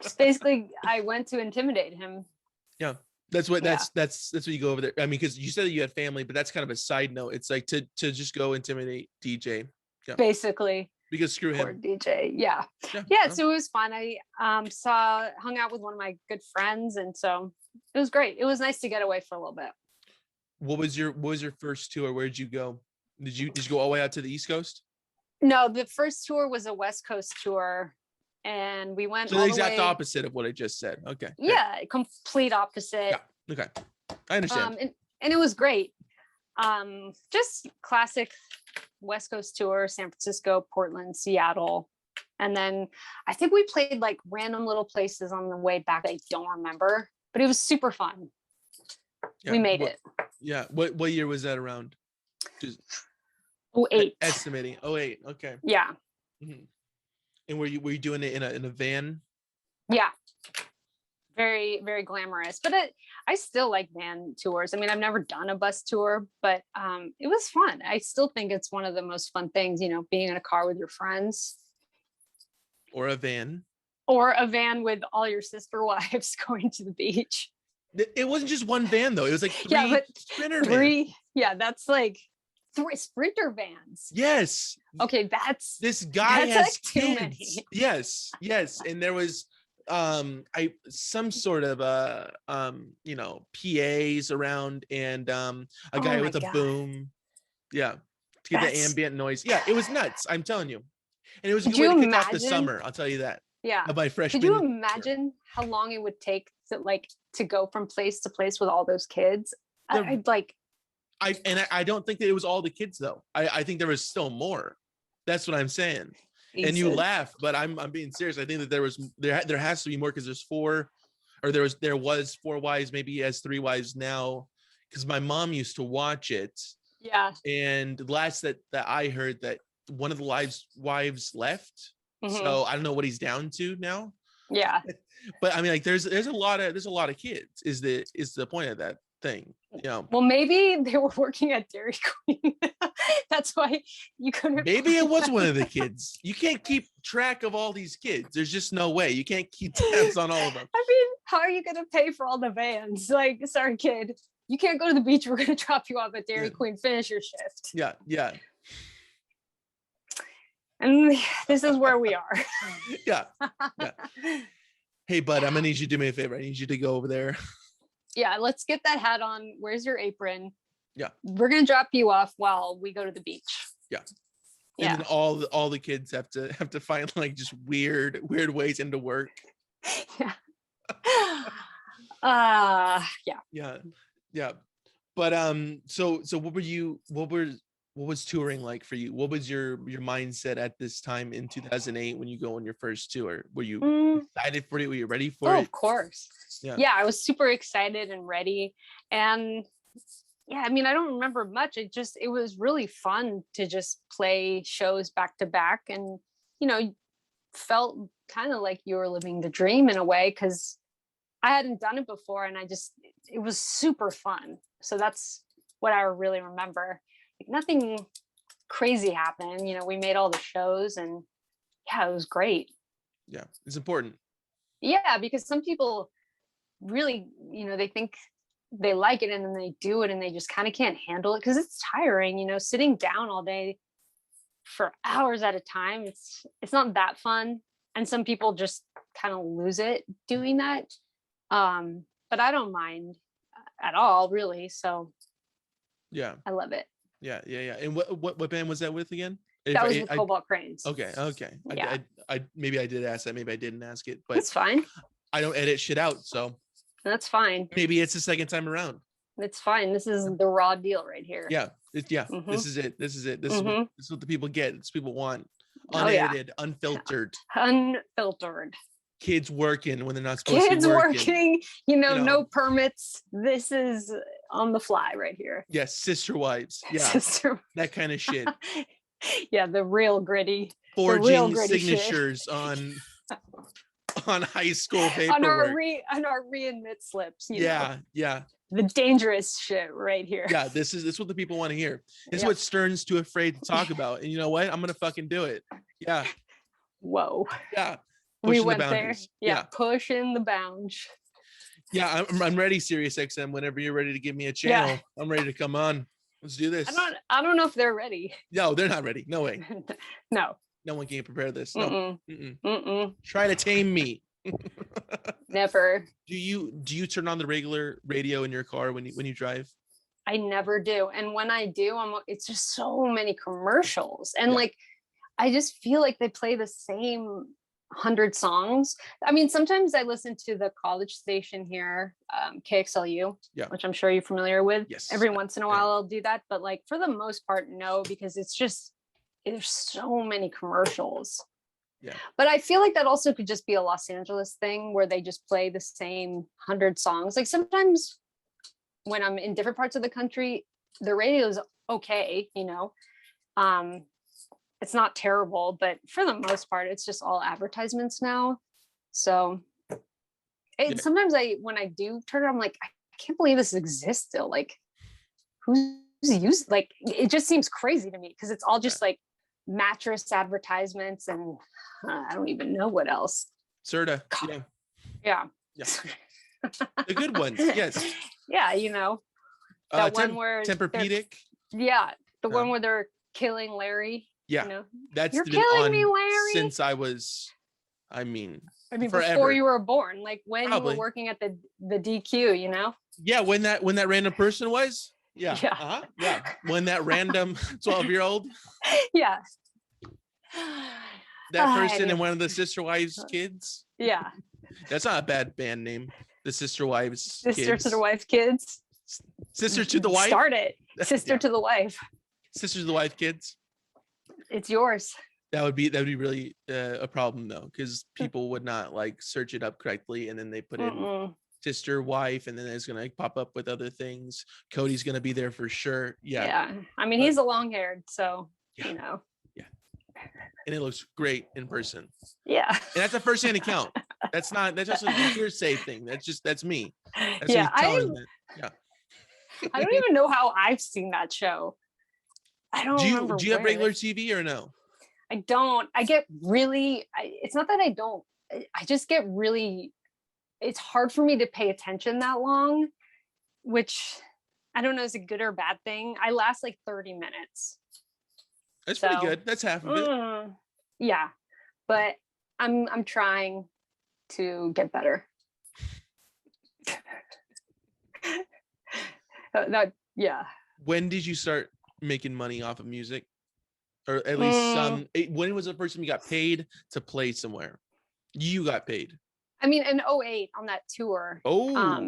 Just basically, I went to intimidate him. Yeah. That's what you go over there. I mean, because you said that you had family, but that's kind of a side note. It's like to just go intimidate DJ. Yeah. Basically. Because screw Poor him. DJ. Yeah. So it was fun. I hung out with one of my good friends, and so it was great. It was nice to get away for a little bit. What was your first tour? Where did you go? Did you go all the way out to the East Coast? No, the first tour was a West Coast tour, and we went so the exact opposite of what I just said. Okay. Yeah, complete opposite. Yeah. Okay. I understand. And it was great. Just classic West Coast tour, San Francisco, Portland, Seattle. And then I think we played like random little places on the way back. I don't remember, but it was super fun. Yeah, we made it. Yeah. What year was that around? Just 08. Estimating. 08. Okay. Yeah. Mm-hmm. And were you doing it in a van? Yeah. Very, very glamorous. But I still like van tours. I mean, I've never done a bus tour, but it was fun. I still think it's one of the most fun things, being in a car with your friends. Or a van. Or a van with all your sister wives going to the beach. It wasn't just one van, though. It was like Sprinter vans. Yeah, that's like 3 Sprinter vans. Yes. Okay, this guy has like too many. Yes. And there was some sort of PAs around, and a guy with a boom. Yeah. To get the ambient noise. Yeah, it was nuts. I'm telling you. And it was a good way to kick off the summer. I'll tell you that. Yeah. Of my freshman. Could you imagine how long it would take to go from place to place with all those kids? I'd like. I don't think that it was all the kids though. I think there was still more. That's what I'm saying. Jesus. And you laugh, but I'm being serious. I think that there has to be more, because there's 4, or there was 4 wives, maybe he has 3 wives now, because my mom used to watch it. Yeah. And last that I heard, that one of the wives left. Mm-hmm. So I don't know what he's down to now. Yeah. But I mean, like there's a lot of kids is the point of that thing. Well, maybe they were working at Dairy Queen. That's why you couldn't. Maybe it was one of the kids. You can't keep track of all these kids. There's just no way. You can't keep tabs on all of them. I mean, how are you going to pay for all the vans? Like, sorry, kid, you can't go to the beach. We're going to drop you off at Dairy Queen. Finish your shift. Yeah. And this is where we are. Yeah. Hey, bud, I'm gonna need you to do me a favor. I need you to go over there. Yeah, let's get that hat on. Where's your apron? Yeah. We're gonna drop you off while we go to the beach. Yeah. And then all the kids have to find like just weird ways into work. Yeah. Yeah. But so what was touring like for you? What was your mindset at this time in 2008 when you go on your first tour? Were you excited for it? Were you ready for it? Of course. Yeah, I was super excited and ready. And yeah, I mean, I don't remember much. It was really fun to just play shows back to back, and felt kind of like you were living the dream in a way, because I hadn't done it before, and it was super fun. So that's what I really remember. Nothing crazy happened. We made all the shows, and yeah, it was great. Yeah, it's important. Yeah, because some people really, they think they like it and then they do it and they just kind of can't handle it because it's tiring, you know, sitting down all day for hours at a time. It's not that fun. And some people just kind of lose it doing that. But I don't mind at all, really. So Yeah. I love it. Yeah. And what band was that with again? That was the Cobalt Cranes. Okay. Yeah. I maybe I did ask that. Maybe I didn't ask it, but it's fine. I don't edit shit out, so That's fine. maybe it's the second time around. It's fine. This is the raw deal right here. Yeah. Mhm. This is it. This is Mhm. what the people get. This people want. Oh, yeah. Unedited, unfiltered. Unfiltered. Kids working when they're not supposed to Kids be working. you know, no permits. This is on the fly right here. Yes, sister wives. Yeah. That kind of shit. Yeah, the real gritty. Forging signatures on high school paperwork. on our readmit slips. Yeah. The dangerous shit right here. Yeah, this is what the people want to hear. This is what Stern's too afraid to talk about. And you know what? I'm gonna fucking do it. Yeah. Whoa. Yeah. We went there. Yeah, pushing the bounds. Yeah, I'm ready, Sirius XM. Whenever you're ready to give me a channel, I'm ready to come on. Let's do this. I don't know if they're ready. No, they're not ready. No way. No. No one can prepare this. No. Mm-mm. Try to tame me. Never. Do you turn on the regular radio in your car when you drive? I never do. And when I do, it's just so many commercials. And like I just feel like they play the same 100 songs. I mean, sometimes I listen to the college station here, KXLU, which I'm sure you're familiar with. Yes. Every once in a while I'll do that, but like for the most part, no, because there's so many commercials. Yeah. But I feel like that also could just be a Los Angeles thing where they just play the same 100 songs. Like sometimes when I'm in different parts of the country, the radio is okay, you know. It's not terrible, but for the most part, it's just all advertisements now. So sometimes when I do turn it, I'm like, I can't believe this exists still. Like, who's used? Like, it just seems crazy to me because it's all just like mattress advertisements and I don't even know what else. Serta. Yeah. The good ones. Yes. Yeah, you know. That one where Tempur-Pedic. Yeah, the one where they're killing Larry. Yeah, you know? That's You're been killing on me, Larry. Since I mean, forever. Before you were born, like when Probably. you were working at the DQ, you know? Yeah, when that random person was. Yeah. Yeah. When that random 12-year-old. Yeah. That person and one of the Sister Wives kids. Yeah. That's not a bad band name. The Sister Wives Sister to the Wife kids. Sister to the Wife. Start it. Sister to the Wife. Sisters to the Wife kids. It's yours. That would be really a problem though, because people would not like search it up correctly, and then they put in sister wife, and then it's gonna like, pop up with other things. Cody's gonna be there for sure. Yeah. I mean, he's a long-haired, so you know. Yeah. And it looks great in person. Yeah. And that's a first-hand account. That's just a hearsay thing. That's me. That's I don't even know how I've seen that show. I don't remember. Do you have regular TV or no? I don't. I get really, it's not that I don't, I just get really, it's hard for me to pay attention that long, which I don't know is a good or bad thing. I last like 30 minutes. That's pretty good. That's half of it. Yeah. But I'm trying to get better. When did you start making money off of music, or at least when was the first time you got paid to play somewhere? You got paid. I mean, in 2008 on that tour. I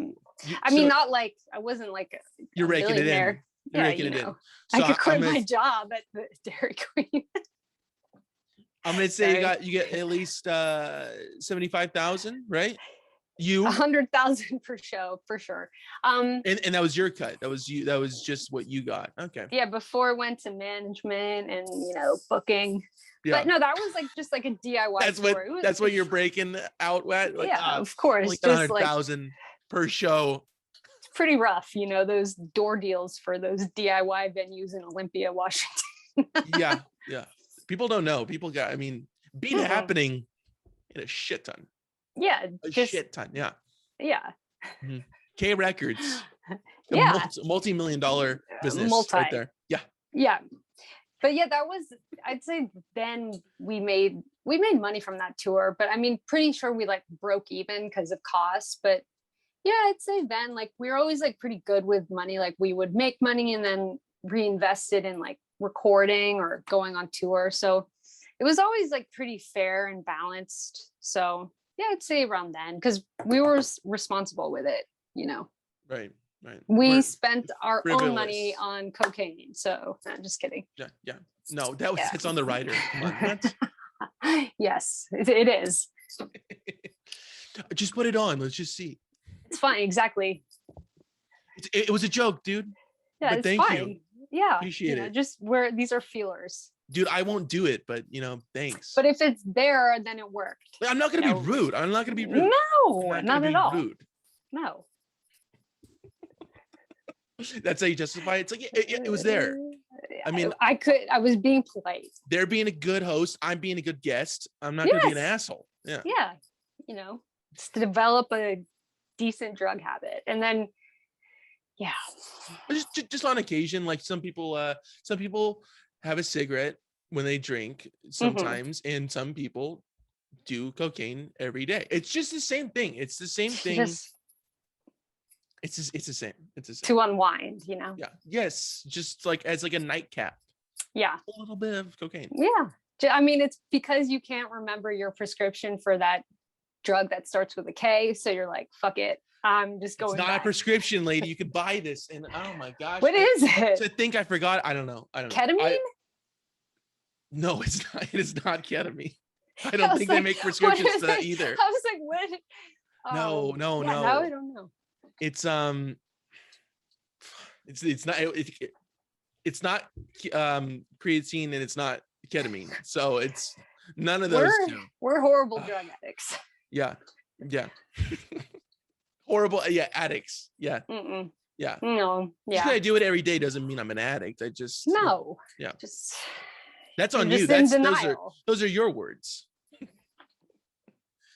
mean, not like I wasn't like you're raking it in. You're raking it in. So I could quit my job at the Dairy Queen. I'm gonna say you get at least 75,000, right? 100,000 per show for sure. And that was your cut. That was you. That was just what you got. Okay. Yeah, before it went to management and booking. Yeah. But no, that was like just like a DIY. That's what you're breaking out at. Like, of course. Like 100,000 per show. It's pretty rough, those door deals for those DIY venues in Olympia, Washington. Yeah. People don't know. Beat happening in a shit ton. Yeah, shit ton. Yeah. Yeah. K Records. Yeah. Multi-million-dollar business right there. Yeah. Yeah. But yeah, that was, I'd say then we made money from that tour, but I mean, pretty sure we like broke even because of costs. But yeah, I'd say then like we were always like pretty good with money. Like we would make money and then reinvest it in like recording or going on tour. So it was always like pretty fair and balanced. So yeah, I'd say around then because we were responsible with it, you know. Right. We We're spent our frivolous. own money on cocaine. So I'm just kidding. Yeah. No, it's on the rider. Come on. What? Yes, it is. Just put it on. Let's just see. It's fine. Exactly. It was a joke, dude. Yeah, but it's thank fine. you. Yeah. Appreciate it. Just these are feelers. Dude, I won't do it, but thanks. But if it's there, then it worked. I'm not gonna be rude. I'm not gonna be rude. No, not at all. Rude. No. That's how you justify it. It's like it was there. I mean, I was being polite. They're being a good host. I'm being a good guest. I'm not gonna be an asshole. Yeah. Yeah. Just to develop a decent drug habit. And then just on occasion, like some people have a cigarette when they drink sometimes, and some people do cocaine every day. It's just the same thing. It's the same thing. It's the same. To unwind, Yeah. Yes. Just like as like a nightcap. Yeah. A little bit of cocaine. Yeah. I mean, it's because you can't remember your prescription for that drug that starts with a K. So you're like, fuck it. I'm just going. It's not a prescription, lady. You could buy this. And oh my gosh. What is it? To think I forgot. I don't know. Ketamine? No, it's not. It is not ketamine. I don't think they make prescriptions for that either. I was like, what? No. Now I don't know. It's not creatine, and it's not ketamine. So it's none of those two. We're horrible drug addicts. Yeah. Horrible. Yeah. Addicts. Yeah. Mm-mm. Yeah. No. Yeah. Just 'cause I do it every day doesn't mean I'm an addict. I just no. Yeah. Just that's on you. Those are your words.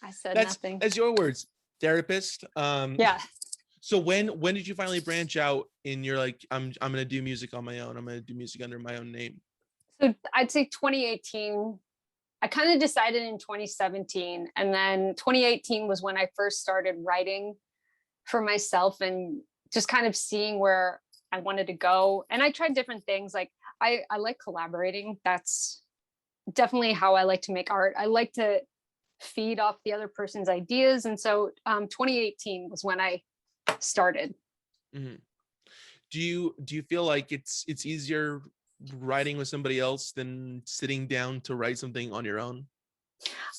I said nothing. That's your words, therapist. Yeah. So when did you finally branch out and you're like, I'm gonna do music on my own. I'm gonna do music under my own name? So I'd say 2018. I kind of decided in 2017, and then 2018 was when I first started writing for myself and just kind of seeing where I wanted to go. And I tried different things. Like I like collaborating. That's definitely how I like to make art. I like to feed off the other person's ideas. And so 2018 was when I started. Mm-hmm. Do you feel like it's easier writing with somebody else than sitting down to write something on your own?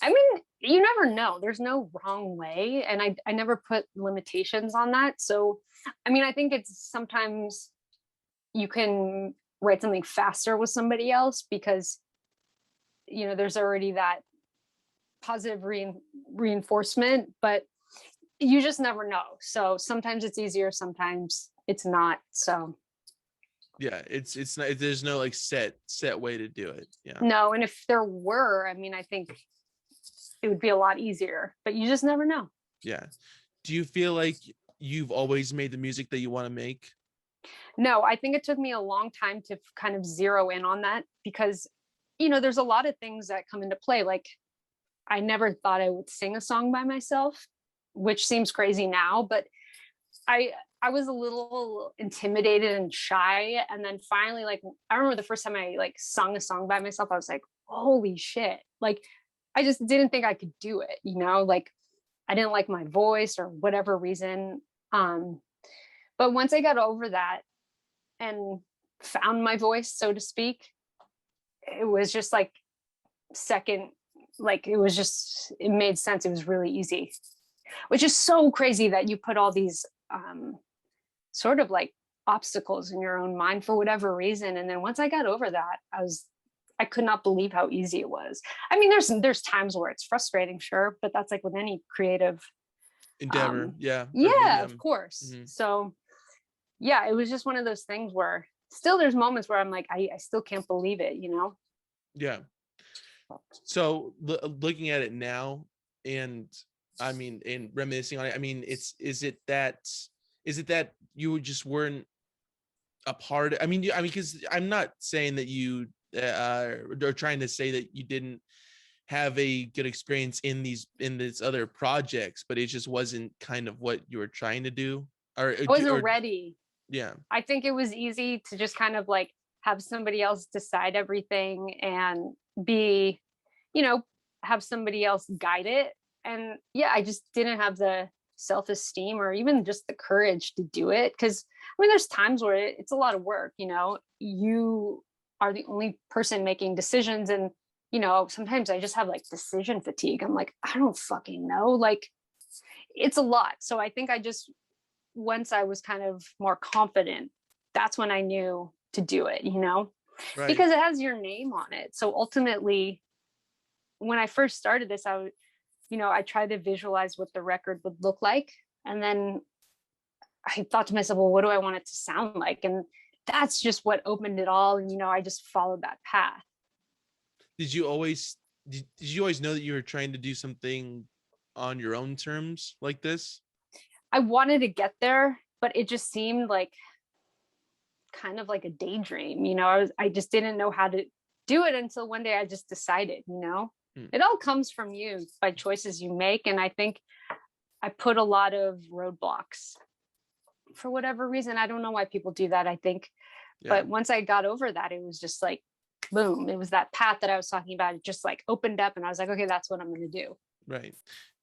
I mean, you never know. There's no wrong way. And I never put limitations on that. So, I mean, I think it's sometimes you can write something faster with somebody else because, there's already that positive reinforcement, but you just never know. So sometimes it's easier, sometimes it's not. So yeah, it's not, there's no like set way to do it. Yeah. No, and if there were, I mean, I think it would be a lot easier, but you just never know. Yeah. Do you feel like you've always made the music that you want to make? No, I think it took me a long time to kind of zero in on that because, there's a lot of things that come into play. Like I never thought I would sing a song by myself, which seems crazy now, but I was a little intimidated and shy. And then finally, like, I remember the first time I like sung a song by myself, I was like, holy shit. Like, I just didn't think I could do it, like I didn't like my voice or whatever reason. But once I got over that and found my voice, so to speak, it was just like it made sense. It was really easy, which is so crazy that you put all these sort of like obstacles in your own mind for whatever reason. And then once I got over that, I could not believe how easy it was. I mean, there's times where it's frustrating, sure, but that's like with any creative endeavor. Yeah, of course. Mm-hmm. So yeah, it was just one of those things where still there's moments where I'm like, I still can't believe it, Yeah. So looking at it now, and I mean, and reminiscing on it, I mean, is it Is it that you just weren't a part? I mean, because I'm not saying that you are trying to say that you didn't have a good experience in these other projects, but it just wasn't kind of what you were trying to do, I wasn't ready. Yeah. I think it was easy to just kind of like have somebody else decide everything and be, you know, have somebody else guide it. And yeah, I just didn't have the self-esteem or even just the courage to do it. Cause I mean, there's times where it's a lot of work, you know, you are the only person making decisions. And, you know, sometimes I just have like decision fatigue. I'm like, I don't fucking know. Like, it's a lot. So I think I just, once I was kind of more confident, that's when I knew to do it, you know, Right. because it has your name on it. So ultimately, when I first started this, I tried to visualize what the record would look like. And then I thought to myself, well, what do I want it to sound like? And that's just what opened it all. And, you know, I just followed that path. Did you always know that you were trying to do something on your own terms like this? I wanted to get there, but it just seemed like kind of like a daydream, you know. I just didn't know how to do it until one day I just decided, you know. It all comes from you by choices you make. And I think I put a lot of roadblocks for whatever reason. I don't know why people do that, I think. Yeah. But once I got over that, it was just like, boom, it was that path that I was talking about. It just like opened up and I was like, okay, that's what I'm going to do. Right.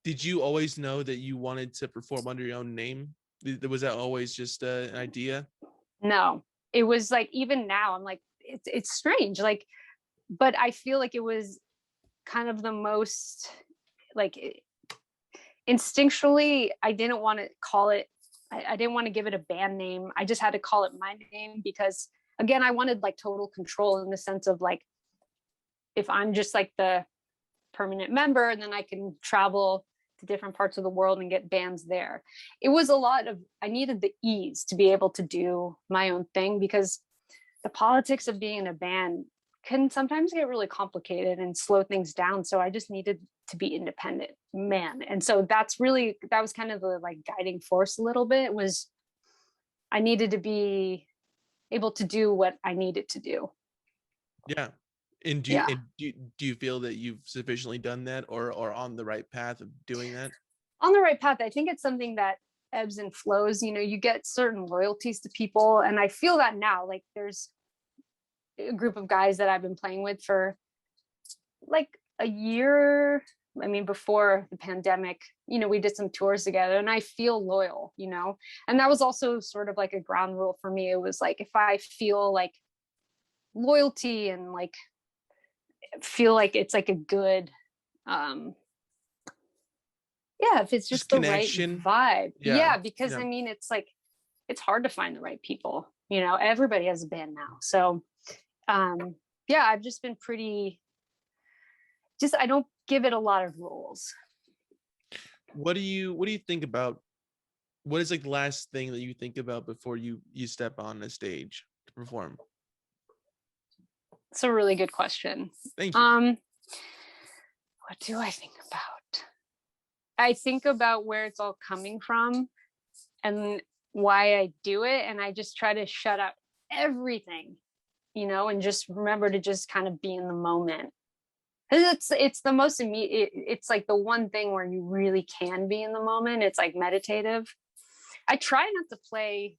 Did you always know that you wanted to perform under your own name? Was that always just an idea? No, it was like, even now I'm like, it's strange. Like, but I feel like it was kind of the most like instinctually, I didn't want to call it, I didn't want to give it a band name. I just had to call it my name because again, I wanted like total control in the sense of like, if I'm just like the permanent member, and then I can travel to different parts of the world and get bands there. It was a lot of, I needed the ease to be able to do my own thing because the politics of being in a band can sometimes get really complicated and slow things down. So I just needed to be independent, man. And so that was kind of the like guiding force a little bit, was I needed to be able to do what I needed to do. Yeah. And do you feel that you've sufficiently done that or on the right path of doing that? On the right path. I think it's something that ebbs and flows. You know, you get certain loyalties to people. And I feel that now, like there's a group of guys that I've been playing with for like a year. I mean, before the pandemic, you know, we did some tours together and I feel loyal, you know, and that was also sort of like a ground rule for me. It was like, if I feel like loyalty and like feel like it's like a good, if it's just the connection. Right vibe. Yeah, because I mean, it's like, it's hard to find the right people, you know, everybody has a band now. So I've just been I don't give it a lot of rules. What do you think about, what is like the last thing that you think about before you step on a stage to perform? It's a really good question. Thank you. What do I think about? I think about where it's all coming from and why I do it. And I just try to shut out everything, you know, and just remember to just kind of be in the moment. It's the most immediate. It's like the one thing where you really can be in the moment. It's like meditative. I try not to play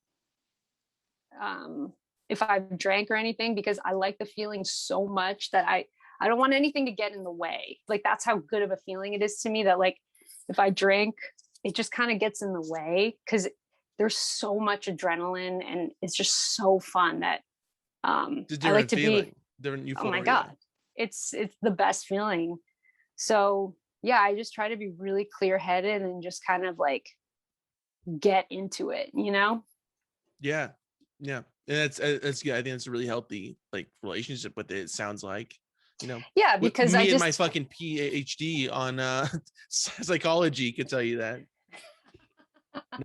if I've drank or anything, because I like the feeling so much that I don't want anything to get in the way. Like that's how good of a feeling it is to me, that like if I drink, it just kind of gets in the way because there's so much adrenaline and it's just so fun that I like to be. Oh my God. It's the best feeling. So yeah, I just try to be really clear-headed and just kind of like get into it, you know? Yeah. And that's good. I think it's a really healthy like relationship with it. It sounds like, you know. Yeah, because me and my fucking PhD on psychology could tell you that.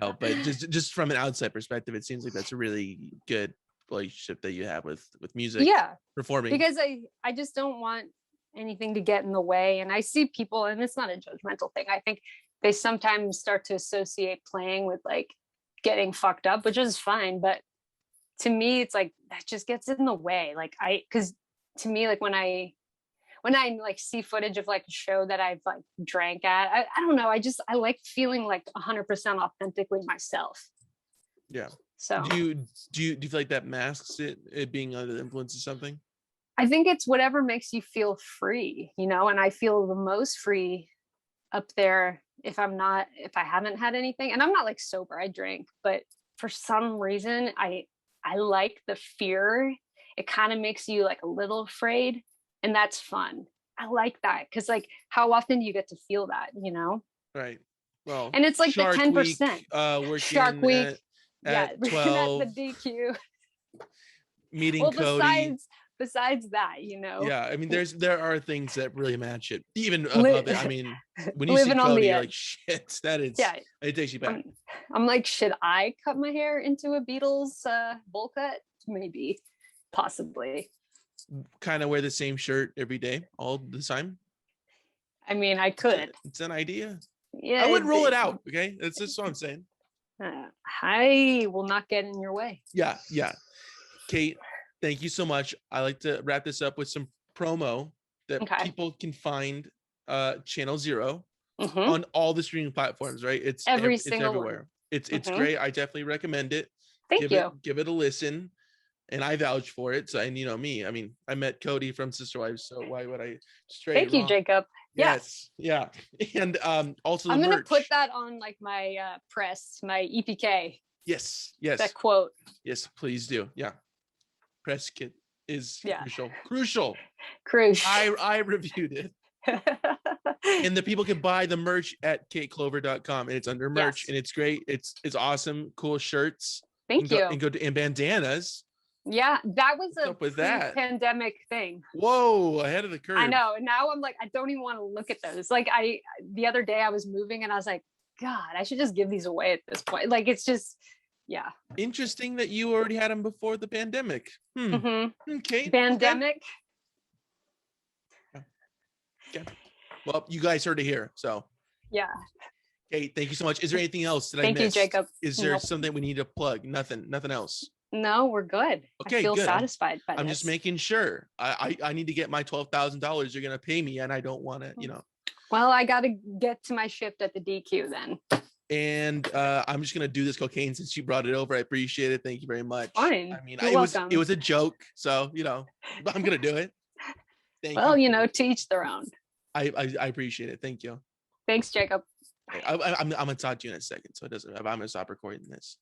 No, but just from an outside perspective, it seems like that's a really good relationship that you have with music. Yeah, performing, because I just don't want anything to get in the way. And I see people, and it's not a judgmental thing, I think they sometimes start to associate playing with like getting fucked up, which is fine. But to me, it's like that just gets in the way. Like because to me, like when I like see footage of like a show that I've like drank at, I don't know. I like feeling like 100% authentically myself. Yeah. So do you feel like that masks it being under the influence of something? I think it's whatever makes you feel free, you know, and I feel the most free up there if I haven't had anything. And I'm not like sober, I drink, but for some reason I like the fear. It kind of makes you like a little afraid, and that's fun. I like that because like how often do you get to feel that, you know? Right. Well, And it's like Shark the 10%. Week, Shark working Week. Yeah, at working at the 12, DQ. meeting Well, Cody. besides that, you know, Yeah, I mean, there are things that really match it, even above it. I li- mean, when you see living on Cody, the you're edge. like, shit, Yeah, it takes you back. I'm like, should I cut my hair into a Beatles bowl cut? Maybe, possibly. Kind of wear the same shirt every day, all the time. I mean, I could. It's an idea. Yeah, I wouldn't roll it out. Okay, that's just what I'm saying. I will not get in your way. Yeah, yeah. Kate, thank you so much. I like to wrap this up with some promo that people can find Channel Zero on all the streaming platforms, right? It's everywhere. One. It's great. I definitely recommend it. Thank you. Give it a listen. And I vouch for it. So, and you know me, I mean, I met Cody from Sister Wives, so why would I stray Thank you, Jacob. Yes. Yeah. And also I'm gonna merch. put that on like my press, my EPK. Yes. That quote. Yes, please do. Yeah. Press kit is crucial. I reviewed it. And the people can buy the merch at kateclover.com, and it's under merch, and it's great. It's awesome, cool shirts. Thank you. And bandanas. Yeah, that was a pandemic thing. Whoa, ahead of the curve. I know. Now I'm like, I don't even want to look at those. Like the other day I was moving and I was like, God, I should just give these away at this point. Like, it's just, yeah. Interesting that you already had them before the pandemic. Okay. Pandemic. Okay. Well, you guys heard it here. So yeah. Okay, thank you so much. Is there anything else that I missed? Thank you, Jacob. Is there something we need to plug? Nothing else. No, we're good. Okay, I feel good. satisfied by I'm just making sure. I need to get my $12,000 you're gonna pay me, and I don't want to, you know. Well, I got to get to my shift at the DQ then. And I'm just gonna do this cocaine since you brought it over. I appreciate it. Thank you very much. Fine. I mean, it was a joke, so you know, I'm gonna do it. Thank you. Well, you know, to each their own. I appreciate it. Thank you. Thanks, Jacob. I'm gonna talk to you in a second, so it doesn't. I'm gonna stop recording this.